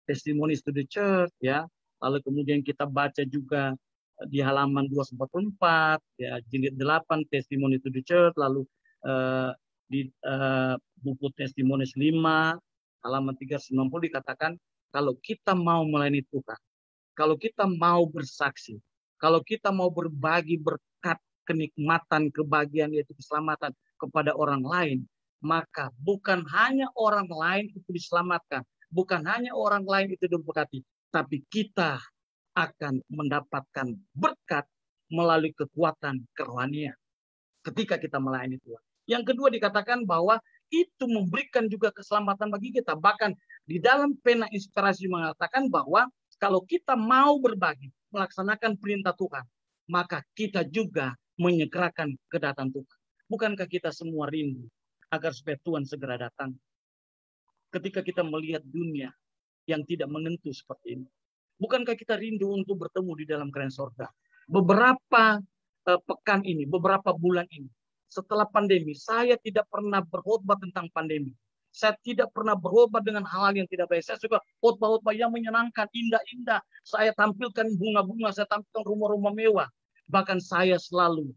Testimonies to the Church, ya, lalu kemudian kita baca juga di halaman 244, ya, jilid 8 Testimony to the Church, lalu di buku Testimonies 5 halaman 390 dikatakan kalau kita mau melayani Tuhan, kalau kita mau bersaksi, kalau kita mau berbagi berkat kenikmatan, kebahagiaan yaitu keselamatan kepada orang lain, maka bukan hanya orang lain itu diselamatkan, bukan hanya orang lain itu diberkati, tapi kita akan mendapatkan berkat melalui kekuatan kerohanian ketika kita melayani Tuhan. Yang kedua dikatakan bahwa itu memberikan juga keselamatan bagi kita. Bahkan di dalam pena inspirasi mengatakan bahwa kalau kita mau berbagi, melaksanakan perintah Tuhan, maka kita juga menyegerakan kedatangan Tuhan. Bukankah kita semua rindu agar supaya Tuhan segera datang? Ketika kita melihat dunia yang tidak menentu seperti ini, bukankah kita rindu untuk bertemu di dalam kerajaan surga? Beberapa pekan ini, beberapa bulan ini, setelah pandemi, saya tidak pernah berkhotbah tentang pandemi. Saya tidak pernah berkhotbah dengan hal yang tidak baik. Saya suka khotbah-khotbah yang menyenangkan, indah-indah. Saya tampilkan bunga-bunga, saya tampilkan rumah-rumah mewah. Bahkan saya selalu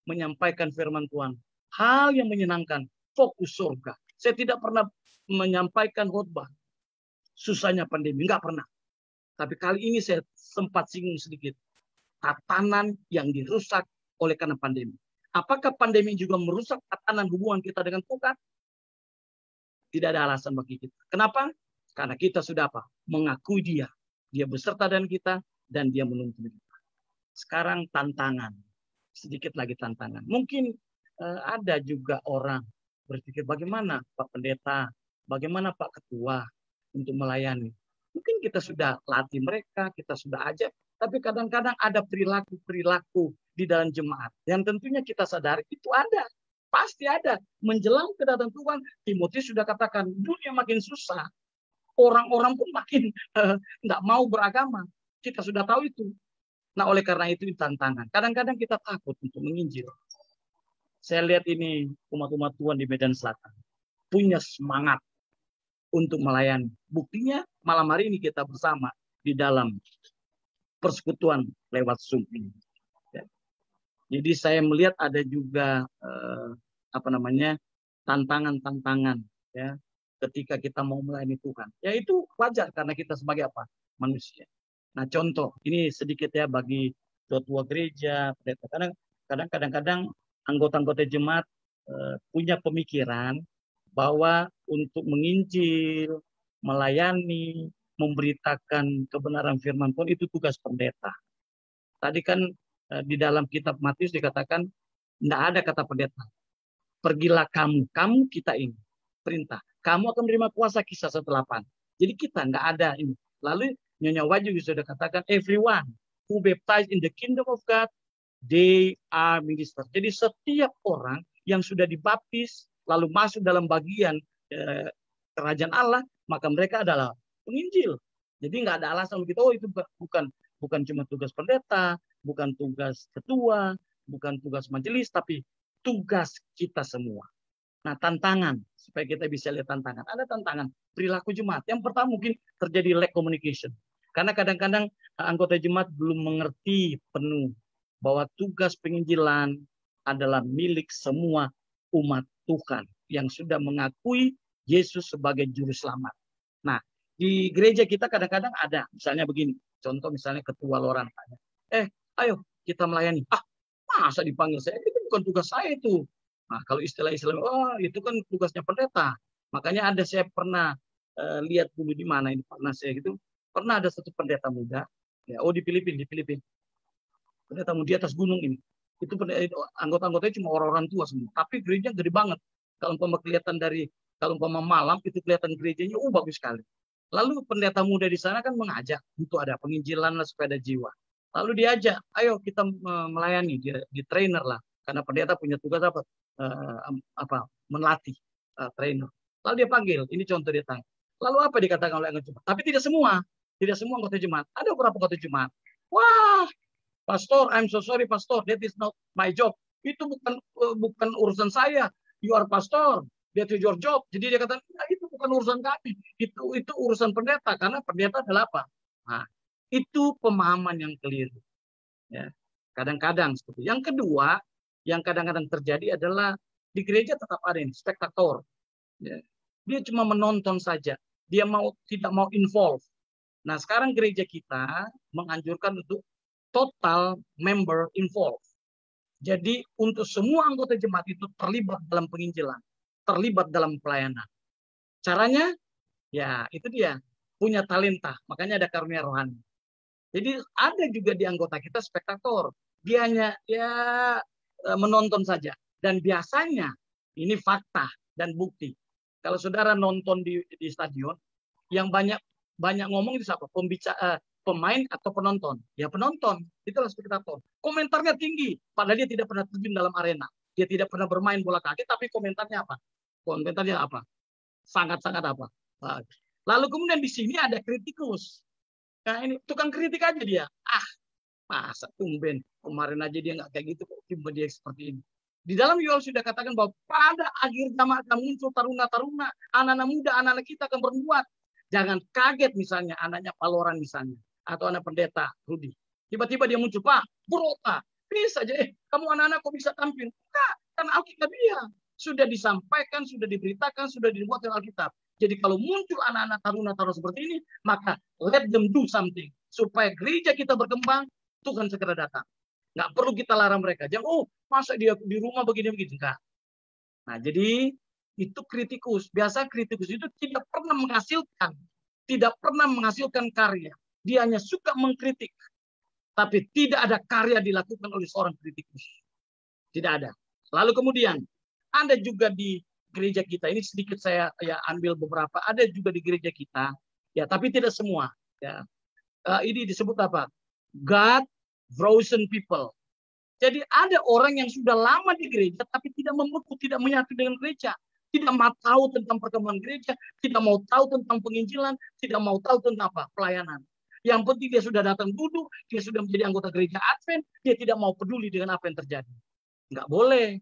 menyampaikan firman Tuhan. Hal yang menyenangkan, fokus surga. Saya tidak pernah menyampaikan khotbah susahnya pandemi, enggak pernah. Tapi kali ini saya sempat singgung sedikit. Tatanan yang dirusak oleh karena pandemi. Apakah pandemi juga merusak tatanan hubungan kita dengan Tuhan? Tidak ada alasan bagi kita. Kenapa? Karena kita sudah apa? Mengakui dia. Dia beserta dengan kita dan dia menuntun kita. Sekarang tantangan. Sedikit lagi tantangan. Mungkin ada juga orang berpikir bagaimana Pak Pendeta, bagaimana Pak Ketua untuk melayani. Mungkin kita sudah latih mereka, kita sudah ajar. Tapi kadang-kadang ada perilaku-perilaku di dalam jemaat. Yang tentunya kita sadari itu ada. Pasti ada. Menjelang kedatangan Tuhan, Timotius sudah katakan, dunia makin susah. Orang-orang pun makin nggak mau beragama. Kita sudah tahu itu. Nah, oleh karena itu tantangan. Kadang-kadang kita takut untuk menginjil. Saya lihat ini umat-umat Tuhan di Medan Selatan punya semangat untuk melayani. Buktinya malam hari ini kita bersama di dalam persekutuan lewat Zoom ini. Ya. Jadi saya melihat ada juga tantangan-tantangan ya ketika kita mau melayani Tuhan. Ya itu wajar karena kita sebagai apa? Manusia. Nah, contoh ini sedikit ya bagi tua gereja, kadang-kadang anggota-anggota jemaat punya pemikiran bahwa untuk menginjil, melayani, memberitakan kebenaran firman Tuhan itu tugas pendeta. Tadi kan di dalam kitab Matius dikatakan tidak ada kata pendeta. Pergilah kamu kita ini perintah. Kamu akan menerima kuasa, Kisah 1:8. Jadi kita nggak ada ini. Lalu Nyonya Waju sudah katakan everyone who baptized in the kingdom of God, they are ministers. Jadi setiap orang yang sudah dibaptis lalu masuk dalam bagian kerajaan Allah, maka mereka adalah penginjil. Jadi nggak ada alasan begitu. Oh itu bukan cuma tugas pendeta, bukan tugas ketua, bukan tugas majelis, tapi tugas kita semua. Nah, tantangan supaya kita bisa lihat tantangan. Ada tantangan perilaku jemaat. Yang pertama mungkin terjadi lack communication. Karena kadang-kadang anggota jemaat belum mengerti penuh bahwa tugas penginjilan adalah milik semua umat Tuhan yang sudah mengakui Yesus sebagai juru selamat. Nah, di gereja kita kadang-kadang ada, misalnya begini, contoh misalnya ketua Loran tanya, ayo kita melayani. Masa dipanggil saya? Itu bukan tugas saya itu. Nah, kalau istilah Islam, itu kan tugasnya pendeta. Makanya saya pernah lihat dulu di mana ini pernah ada satu pendeta muda, ya, di Filipina. Pendeta muda di atas gunung ini. Itu anggota-anggotanya cuma orang-orang tua semua. Tapi gereja gede banget. Kalau malam itu kelihatan gerejanya, bagus sekali. Lalu pendeta muda di sana kan mengajak untuk ada penginjilan lah supaya ada jiwa. Lalu diajak, ayo kita melayani, di trainer lah. Karena pendeta punya tugas melatih trainer. Lalu dia panggil, ini contoh dia tanya. Lalu apa dikatakan oleh anggota jemaat? Tapi tidak semua anggota jemaat. Ada beberapa anggota jemaat. Wah, pastor, I'm so sorry pastor, that is not my job. Itu bukan urusan saya. You are pastor, that is your job. Jadi dia kata, itu bukan urusan kami. Itu urusan pendeta, karena pendeta adalah apa? Nah, itu pemahaman yang keliru. Ya. Kadang-kadang seperti itu. Yang kedua, yang kadang-kadang terjadi adalah di gereja tetap ada ini, spektator. Ya. Dia cuma menonton saja. Dia tidak mau involve. Nah, sekarang gereja kita menganjurkan untuk total member involve. Jadi untuk semua anggota jemaat itu terlibat dalam penginjilan, terlibat dalam pelayanan. Caranya, ya itu dia, punya talenta. Makanya ada karunia rohani. Jadi ada juga di anggota kita spektator. Dia hanya menonton saja. Dan biasanya ini fakta dan bukti. Kalau saudara nonton di stadion, yang banyak ngomong itu siapa? Pemain atau penonton? Ya penonton. Itulah spektator. Komentarnya tinggi. Padahal dia tidak pernah terjun dalam arena. Dia tidak pernah bermain bola kaki. Tapi komentarnya apa? Komentarnya apa? Sangat-sangat apa? Lalu kemudian di sini ada kritikus. Nah ini tukang kritik aja dia. Masa tumben kemarin aja dia nggak kayak gitu, tiba dia seperti ini. Di dalam Yoel sudah katakan bahwa pada akhir zaman akan muncul taruna-taruna, anak-anak muda, anak-anak kita akan berbuat. Jangan kaget misalnya anaknya Paloran misalnya, atau anak pendeta Rudi. Tiba-tiba dia muncul, Pak, berota. Bisa aja, kamu anak-anak kok bisa tampil? Enggak, kan Alkitab dia. Sudah disampaikan, sudah diberitakan, sudah dibuat oleh Alkitab. Jadi kalau muncul anak-anak taruna-taruna seperti ini, maka let them do something. Supaya gereja kita berkembang, Tuhan segera datang. Nggak perlu kita larang mereka. Jangan, masa dia di rumah begini-begini. Enggak. Nah, jadi itu kritikus. Biasa kritikus itu tidak pernah menghasilkan karya. Dia hanya suka mengkritik. Tapi tidak ada karya dilakukan oleh seorang kritikus. Tidak ada. Lalu kemudian, ada juga di gereja kita, ini sedikit saya ambil beberapa, ada juga di gereja kita, ya tapi tidak semua. Ya. Ini disebut apa? God frozen people. Jadi ada orang yang sudah lama di gereja tapi tidak membeku, tidak menyatu dengan gereja, tidak mau tahu tentang perkembangan gereja, tidak mau tahu tentang penginjilan, tidak mau tahu tentang apa? Pelayanan. Yang penting dia sudah datang duduk, dia sudah menjadi anggota gereja Advent, dia tidak mau peduli dengan apa yang terjadi. Nggak boleh.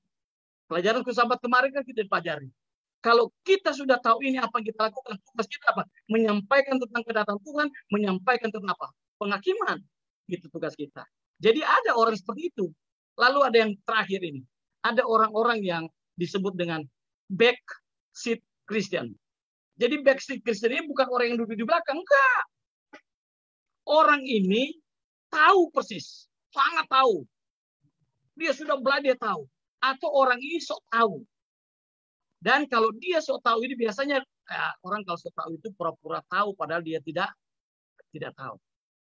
Pelajaran Sabat kemarin kan kita pelajari. Kalau kita sudah tahu ini apa yang kita lakukan, tugas kita apa? Menyampaikan tentang kedatangan Tuhan, menyampaikan tentang apa? Penghakiman. Itu tugas kita. Jadi ada orang seperti itu. Lalu ada yang terakhir ini. Ada orang-orang yang disebut dengan backseat Christian. Jadi backseat Christian ini bukan orang yang duduk di belakang. Enggak. Orang ini tahu persis. Sangat tahu. Dia sudah belajar tahu. Atau orang ini sok tahu. Dan kalau dia sok tahu ini biasanya orang kalau sok tahu itu pura-pura tahu padahal dia tidak tahu.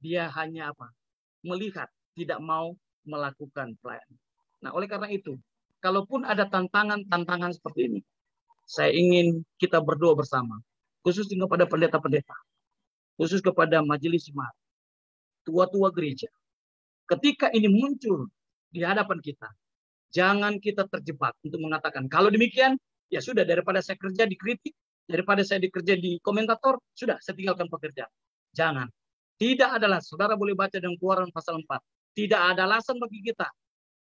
Dia hanya apa? Melihat, tidak mau melakukan pelayanan. Nah, oleh karena itu, kalaupun ada tantangan seperti ini, saya ingin kita berdoa bersama, khusus kepada pendeta-pendeta, khusus kepada majelis jemaat, tua-tua gereja. Ketika ini muncul di hadapan kita, jangan kita terjebak untuk mengatakan, kalau demikian, ya sudah, daripada saya kerja dikritik, daripada saya dikerja di komentator, sudah, saya tinggalkan pekerjaan. Jangan. Tidak adalah, saudara boleh baca dalam Keluaran pasal 4. Tidak ada alasan bagi kita.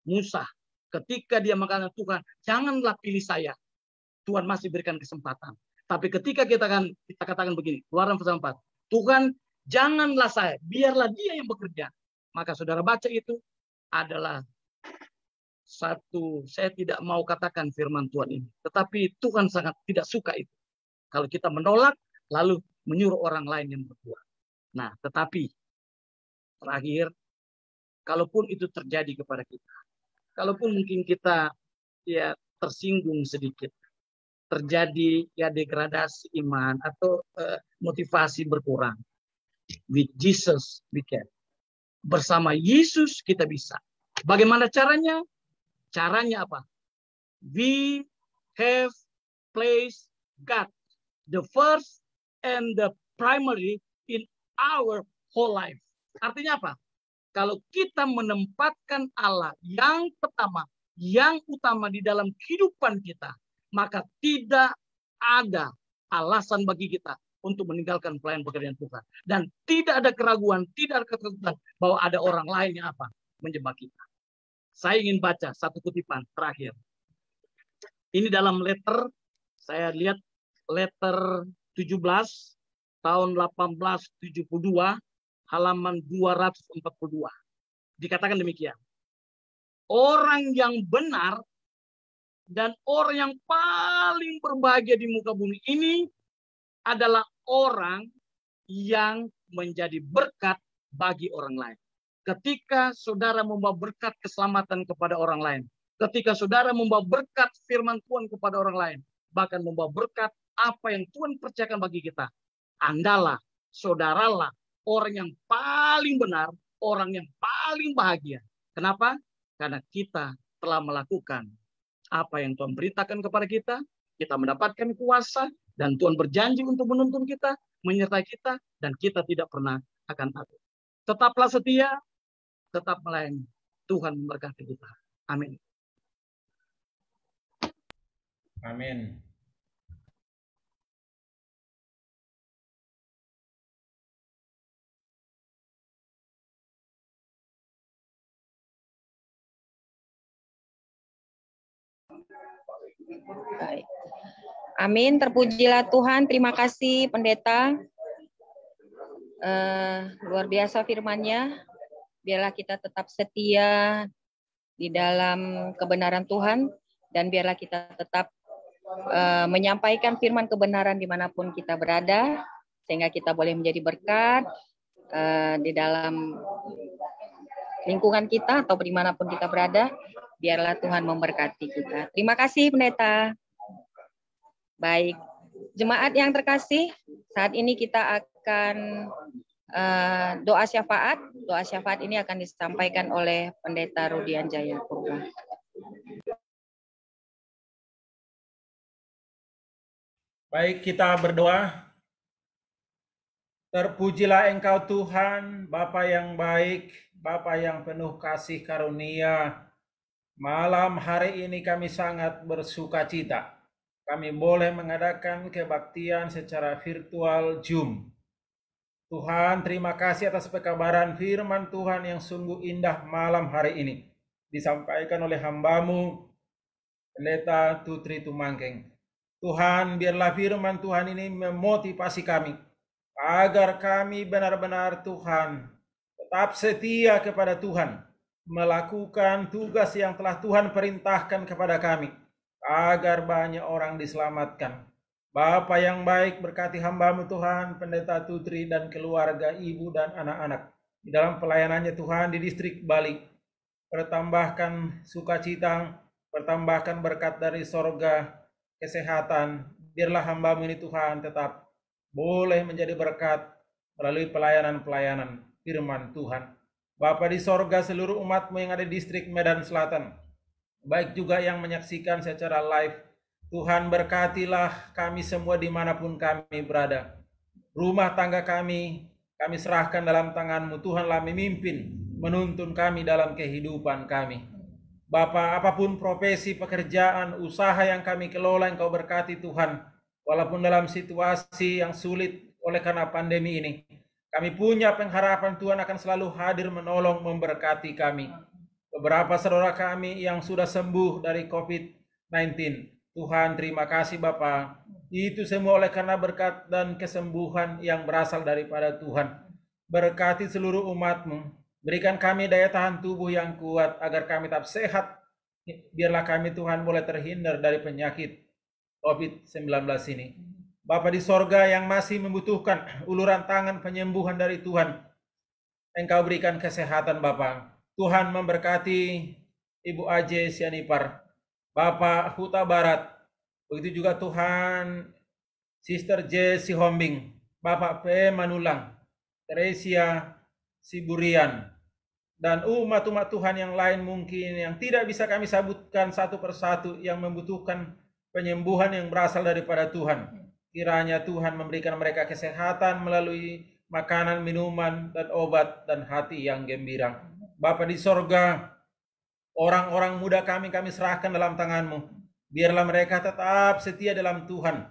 Musa, ketika dia mengatakan Tuhan, janganlah pilih saya. Tuhan masih berikan kesempatan. Tapi ketika kita katakan begini, Keluaran pasal 4. Tuhan, janganlah saya, biarlah dia yang bekerja. Maka saudara baca itu adalah satu, saya tidak mau katakan firman Tuhan ini. Tetapi Tuhan sangat tidak suka itu. Kalau kita menolak, lalu menyuruh orang lain yang berbuat. Nah, tetapi terakhir, kalaupun itu terjadi kepada kita, kalaupun mungkin kita ya tersinggung sedikit, terjadi ya degradasi iman atau motivasi berkurang, with Jesus we can. Bersama Yesus kita bisa. Bagaimana caranya? Caranya apa? We have placed God, the first and the primary in our whole life. Artinya apa? Kalau kita menempatkan Allah yang pertama, yang utama di dalam kehidupan kita, maka tidak ada alasan bagi kita untuk meninggalkan pelayanan pekerjaan Tuhan. Dan tidak ada keraguan, tidak ada ketakutan bahwa ada orang lain yang apa? Menjebak kita. Saya ingin baca satu kutipan terakhir. Ini dalam letter, saya lihat letter 17 tahun 1872, halaman 242. Dikatakan demikian. Orang yang benar dan orang yang paling berbahagia di muka bumi ini adalah orang yang menjadi berkat bagi orang lain. Ketika saudara membawa berkat keselamatan kepada orang lain, ketika saudara membawa berkat firman Tuhan kepada orang lain, bahkan membawa berkat apa yang Tuhan percayakan bagi kita, Andalah, saudaralah orang yang paling benar, orang yang paling bahagia. Kenapa? Karena kita telah melakukan apa yang Tuhan beritakan kepada kita, kita mendapatkan kuasa, dan Tuhan berjanji untuk menuntun kita, menyertai kita, dan kita tidak pernah akan takut. Tetaplah setia, tetap melayani. Tuhan memberkati kita. Amin. Amin. Baik. Amin. Terpujilah Tuhan. Terima kasih pendeta. Luar biasa firman-Nya. Biarlah kita tetap setia di dalam kebenaran Tuhan, dan biarlah kita tetap menyampaikan firman kebenaran dimanapun kita berada, sehingga kita boleh menjadi berkat di dalam lingkungan kita atau dimanapun kita berada. Biarlah Tuhan memberkati kita. Terima kasih pendeta. Baik, jemaat yang terkasih, saat ini kita akan doa syafaat. Doa syafaat ini akan disampaikan oleh pendeta Rudian Jaya Purba. Baik, kita berdoa. Terpujilah Engkau Tuhan, Bapa yang baik, Bapa yang penuh kasih karunia. Malam hari ini kami sangat bersuka cita. Kami boleh mengadakan kebaktian secara virtual Zoom. Tuhan, terima kasih atas pekabaran firman Tuhan yang sungguh indah malam hari ini. Disampaikan oleh hamba-Mu, Pendeta Tutri Tumangkeng. Tuhan, biarlah firman Tuhan ini memotivasi kami, agar kami benar-benar Tuhan, tetap setia kepada Tuhan, melakukan tugas yang telah Tuhan perintahkan kepada kami, agar banyak orang diselamatkan. Bapa yang baik, berkati hamba-Mu Tuhan, Pendeta Tutri dan keluarga, ibu dan anak-anak di dalam pelayanannya Tuhan di distrik Bali. Pertambahkan sukacita, pertambahkan berkat dari sorga, kesehatan. Biarlah hamba-Mu ini Tuhan tetap boleh menjadi berkat melalui pelayanan-pelayanan firman Tuhan. Bapa di sorga, seluruh umat-Mu yang ada di distrik Medan Selatan, baik juga yang menyaksikan secara live, Tuhan berkatilah kami semua dimanapun kami berada. Rumah tangga kami serahkan dalam tangan-Mu. Tuhanlah memimpin, menuntun kami dalam kehidupan kami. Bapa, apapun profesi, pekerjaan, usaha yang kami kelola, Engkau berkati Tuhan. Walaupun dalam situasi yang sulit oleh karena pandemi ini, kami punya pengharapan Tuhan akan selalu hadir menolong, memberkati kami. Beberapa saudara kami yang sudah sembuh dari COVID-19, Tuhan, terima kasih Bapa. Itu semua oleh karena berkat dan kesembuhan yang berasal daripada Tuhan. Berkati seluruh umat-Mu. Berikan kami daya tahan tubuh yang kuat agar kami tetap sehat. Biarlah kami Tuhan boleh terhindar dari penyakit COVID-19 ini. Bapa di sorga yang masih membutuhkan uluran tangan penyembuhan dari Tuhan, Engkau berikan kesehatan Bapa. Tuhan memberkati Ibu Aje Sianipar, Bapak Huta Barat, begitu juga Tuhan Sister J. Sihombing, Bapak P. Manulang, Teresia Siburian, dan umat-umat Tuhan yang lain mungkin yang tidak bisa kami sebutkan satu persatu yang membutuhkan penyembuhan yang berasal daripada Tuhan. Kiranya Tuhan memberikan mereka kesehatan melalui makanan, minuman, dan obat, dan hati yang gembira. Bapa di sorga, orang-orang muda kami serahkan dalam tangan-Mu. Biarlah mereka tetap setia dalam Tuhan.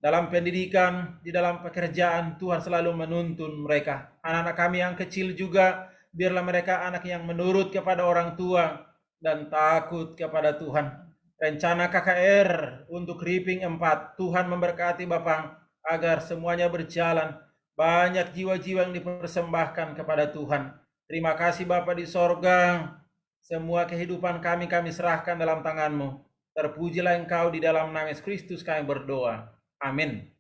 Dalam pendidikan, di dalam pekerjaan, Tuhan selalu menuntun mereka. Anak-anak kami yang kecil juga, biarlah mereka anak yang menurut kepada orang tua dan takut kepada Tuhan. Rencana KKR untuk Reaping 4, Tuhan memberkati Bapak agar semuanya berjalan. Banyak jiwa-jiwa yang dipersembahkan kepada Tuhan. Terima kasih Bapak di sorga. Semua kehidupan kami serahkan dalam tangan-Mu. Terpujilah Engkau, di dalam nama Yesus Kristus kami berdoa. Amin.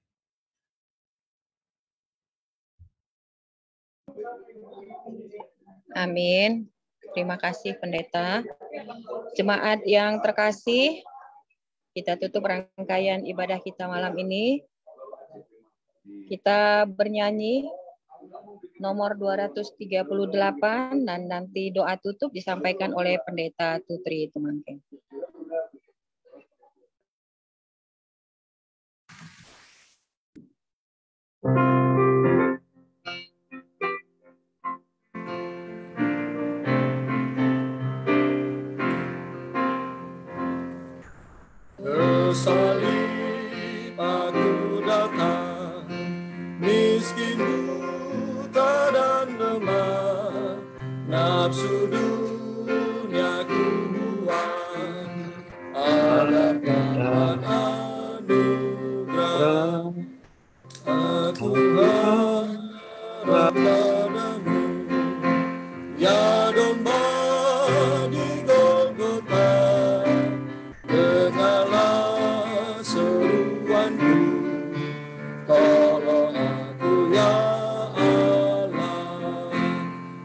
Amin. Terima kasih Pendeta. Jemaat yang terkasih, kita tutup rangkaian ibadah kita malam ini. Kita bernyanyi nomor 238 dan nanti doa tutup disampaikan oleh Pendeta Tutri Tumangkeng. Salib aku datang, miskin, buta dan lemah, nafsu dunia ku buang, agar dapat anugerah. Aku harap padamu, ya domba di Golgota, dengarlah seruanku, tolong aku ya Allah.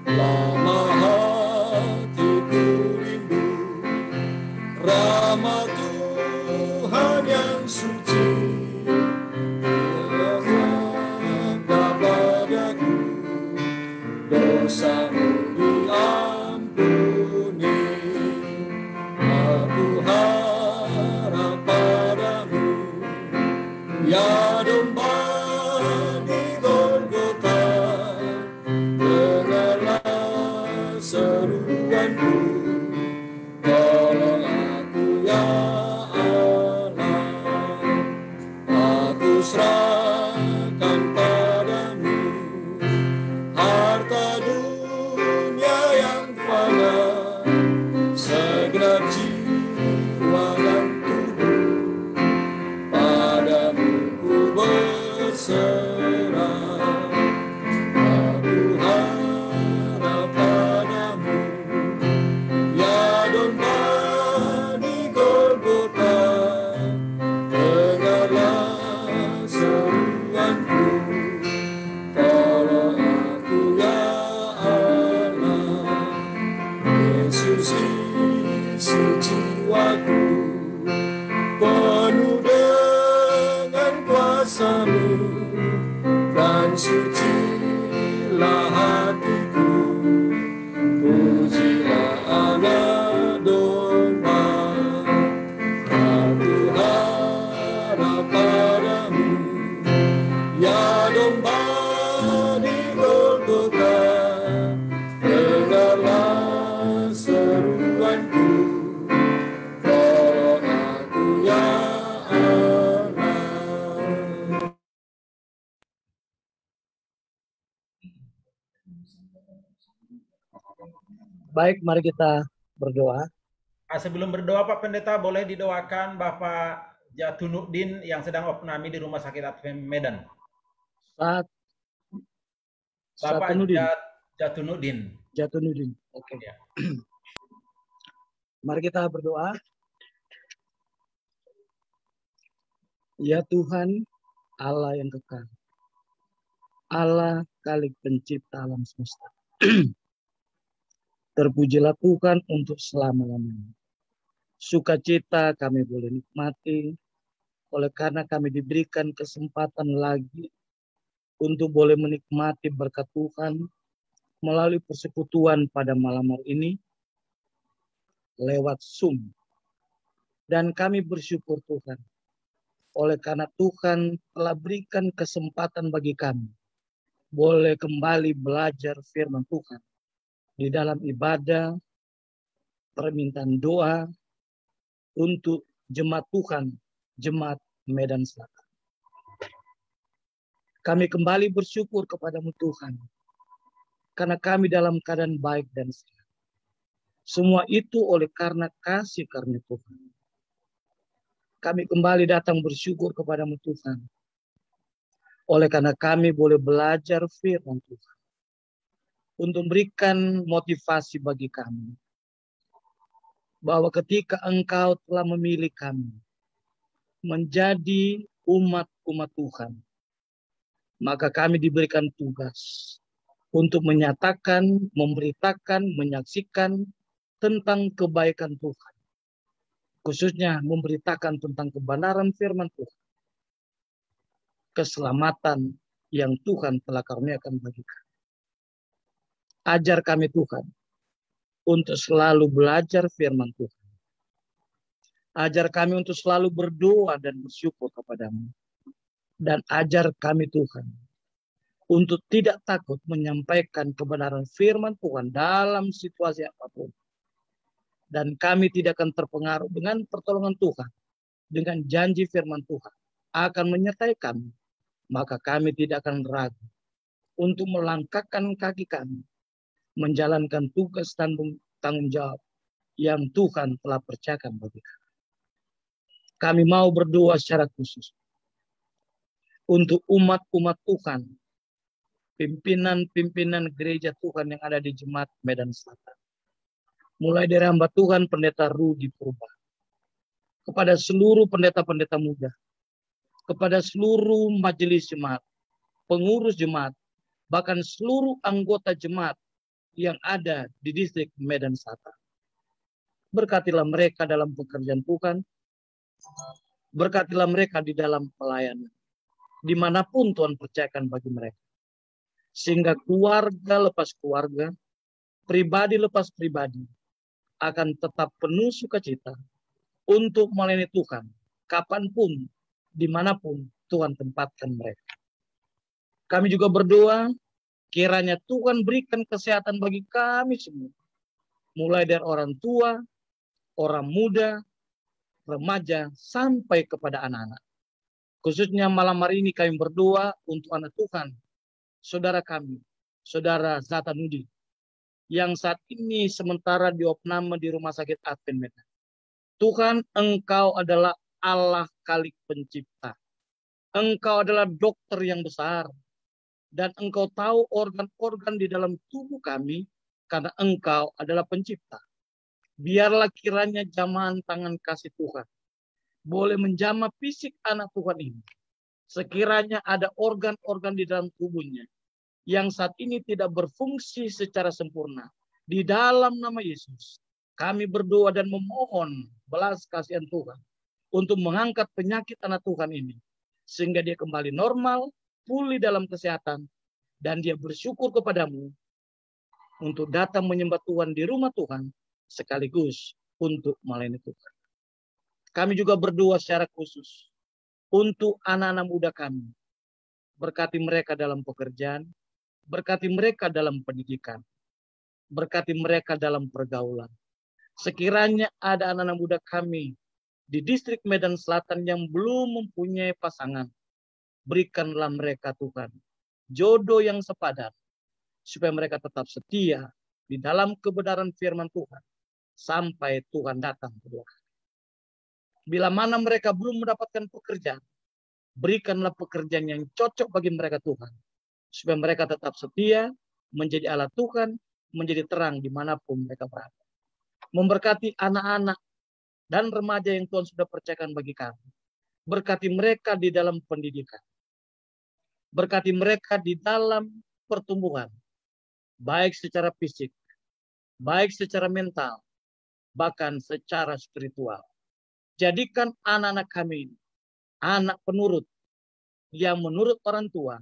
Lama hatiku rindu rahmat Tuhan yang suci, padaku dosamu diampuni. Aku harap padamu, ya domba di Golgota, dengarlah seruanku, tolong aku ya Allah. Aku serahkan padamu berserah. Aku harap padamu, ya domba di Golgota. Dengarlah seruanku, tolong aku ya Allah. Yesus isi jiwaku, penuh dengan kuasa-Mu, dan sucilah hatiku. Pujilah Anak Domba. Aku harap padamu, ya domba di Golgota. Dengarlah seruanku, tolong aku ya Allah. Baik, mari kita berdoa. Sebelum berdoa Pak Pendeta, boleh didoakan Bapak Jatunuddin yang sedang opnami di Rumah Sakit Advent Medan. Bapak Jatunuddin. Jatunuddin. Oke. Ya. Mari kita berdoa. Ya Tuhan, Allah yang kekal, Allah Khalik pencipta alam semesta. Terpujilah Tuhan untuk selama-lamanya. Sukacita kami boleh nikmati oleh karena kami diberikan kesempatan lagi untuk boleh menikmati berkat Tuhan melalui persekutuan pada malam hari ini lewat Zoom. Dan kami bersyukur Tuhan oleh karena Tuhan telah berikan kesempatan bagi kami boleh kembali belajar firman Tuhan di dalam ibadah, permintaan doa untuk jemaat Tuhan, jemaat Medan Selatan. Kami kembali bersyukur kepadamu Tuhan, karena kami dalam keadaan baik dan sehat. Semua itu oleh karena kasih karunia Tuhan. Kami kembali datang bersyukur kepadamu Tuhan, oleh karena kami boleh belajar firman Tuhan, untuk memberikan motivasi bagi kami, bahwa ketika Engkau telah memilih kami menjadi umat-umat Tuhan, maka kami diberikan tugas untuk menyatakan, memberitakan, menyaksikan tentang kebaikan Tuhan. Khususnya memberitakan tentang kebenaran firman Tuhan. Keselamatan yang Tuhan telah karuniakan bagi kami. Ajar kami Tuhan untuk selalu belajar firman Tuhan. Ajar kami untuk selalu berdoa dan bersyukur kepadamu. Dan ajar kami Tuhan untuk tidak takut menyampaikan kebenaran firman Tuhan dalam situasi apapun. Dan kami tidak akan terpengaruh dengan pertolongan Tuhan, dengan janji firman Tuhan akan menyertai kami. Maka kami tidak akan ragu untuk melangkahkan kaki kami menjalankan tugas tanggung jawab yang Tuhan telah percayakan bagi kami. Kami mau berdoa secara khusus untuk umat-umat Tuhan, pimpinan-pimpinan gereja Tuhan yang ada di Jemaat Medan Selatan. Mulai dari hamba Tuhan Pendeta Rudi Purba, kepada seluruh pendeta-pendeta muda, kepada seluruh majelis jemaat, pengurus jemaat, bahkan seluruh anggota jemaat yang ada di distrik Medan Selatan. Berkatilah mereka dalam pekerjaan Tuhan, berkatilah mereka di dalam pelayanan, dimanapun Tuhan percayakan bagi mereka. Sehingga keluarga lepas keluarga, pribadi lepas pribadi, akan tetap penuh sukacita untuk melayani Tuhan, kapanpun, dimanapun Tuhan tempatkan mereka. Kami juga berdoa, kiranya Tuhan berikan kesehatan bagi kami semua. Mulai dari orang tua, orang muda, remaja, sampai kepada anak-anak. Khususnya malam hari ini kami berdoa untuk anak Tuhan, saudara kami, saudara Zatanudi, yang saat ini sementara diopname di Rumah Sakit Advent Medan. Tuhan, Engkau adalah Allah Khalik pencipta. Engkau adalah dokter yang besar. Dan Engkau tahu organ-organ di dalam tubuh kami, karena Engkau adalah pencipta. Biarlah kiranya jamahan tangan kasih Tuhan boleh menjamah fisik anak Tuhan ini. Sekiranya ada organ-organ di dalam tubuhnya yang saat ini tidak berfungsi secara sempurna. Di dalam nama Yesus, kami berdoa dan memohon belas kasihan Tuhan untuk mengangkat penyakit anak Tuhan ini. Sehingga dia kembali normal, pulih dalam kesehatan, dan dia bersyukur kepadamu untuk datang menyembah Tuhan di rumah Tuhan, sekaligus untuk melayani Tuhan. Kami juga berdoa secara khusus untuk anak-anak muda kami. Berkati mereka dalam pekerjaan, berkati mereka dalam pendidikan, berkati mereka dalam pergaulan. Sekiranya ada anak-anak muda kami di distrik Medan Selatan yang belum mempunyai pasangan, berikanlah mereka Tuhan jodoh yang sepadan, supaya mereka tetap setia di dalam kebenaran firman Tuhan sampai Tuhan datang kedua kali. Bila mana mereka belum mendapatkan pekerjaan, berikanlah pekerjaan yang cocok bagi mereka Tuhan, supaya mereka tetap setia menjadi alat Tuhan, menjadi terang dimanapun mereka berada. Memberkati anak-anak dan remaja yang Tuhan sudah percayakan bagi kami. Berkati mereka di dalam pendidikan. Berkati mereka di dalam pertumbuhan, baik secara fisik, baik secara mental, bahkan secara spiritual. Jadikan anak-anak kami ini anak penurut, yang menurut orang tua,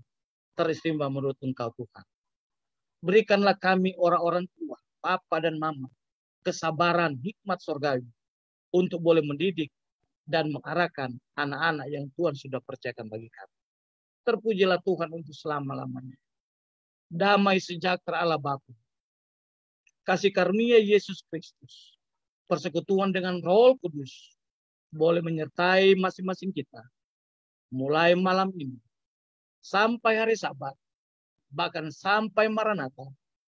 teristimewa menurut Engkau Tuhan. Berikanlah kami orang-orang tua, papa dan mama, kesabaran, hikmat surgawi, untuk boleh mendidik dan mengarahkan anak-anak yang Tuhan sudah percayakan bagi kami. Terpujilah Tuhan untuk selama-lamanya. Damai sejahtera Allah Bapa, kasih karunia Yesus Kristus, persekutuan dengan Roh Kudus, boleh menyertai masing-masing kita, mulai malam ini, sampai hari Sabat, bahkan sampai Maranatha,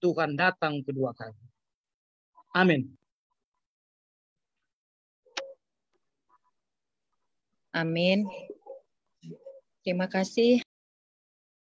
Tuhan datang kedua kali. Amin. Amin. Terima kasih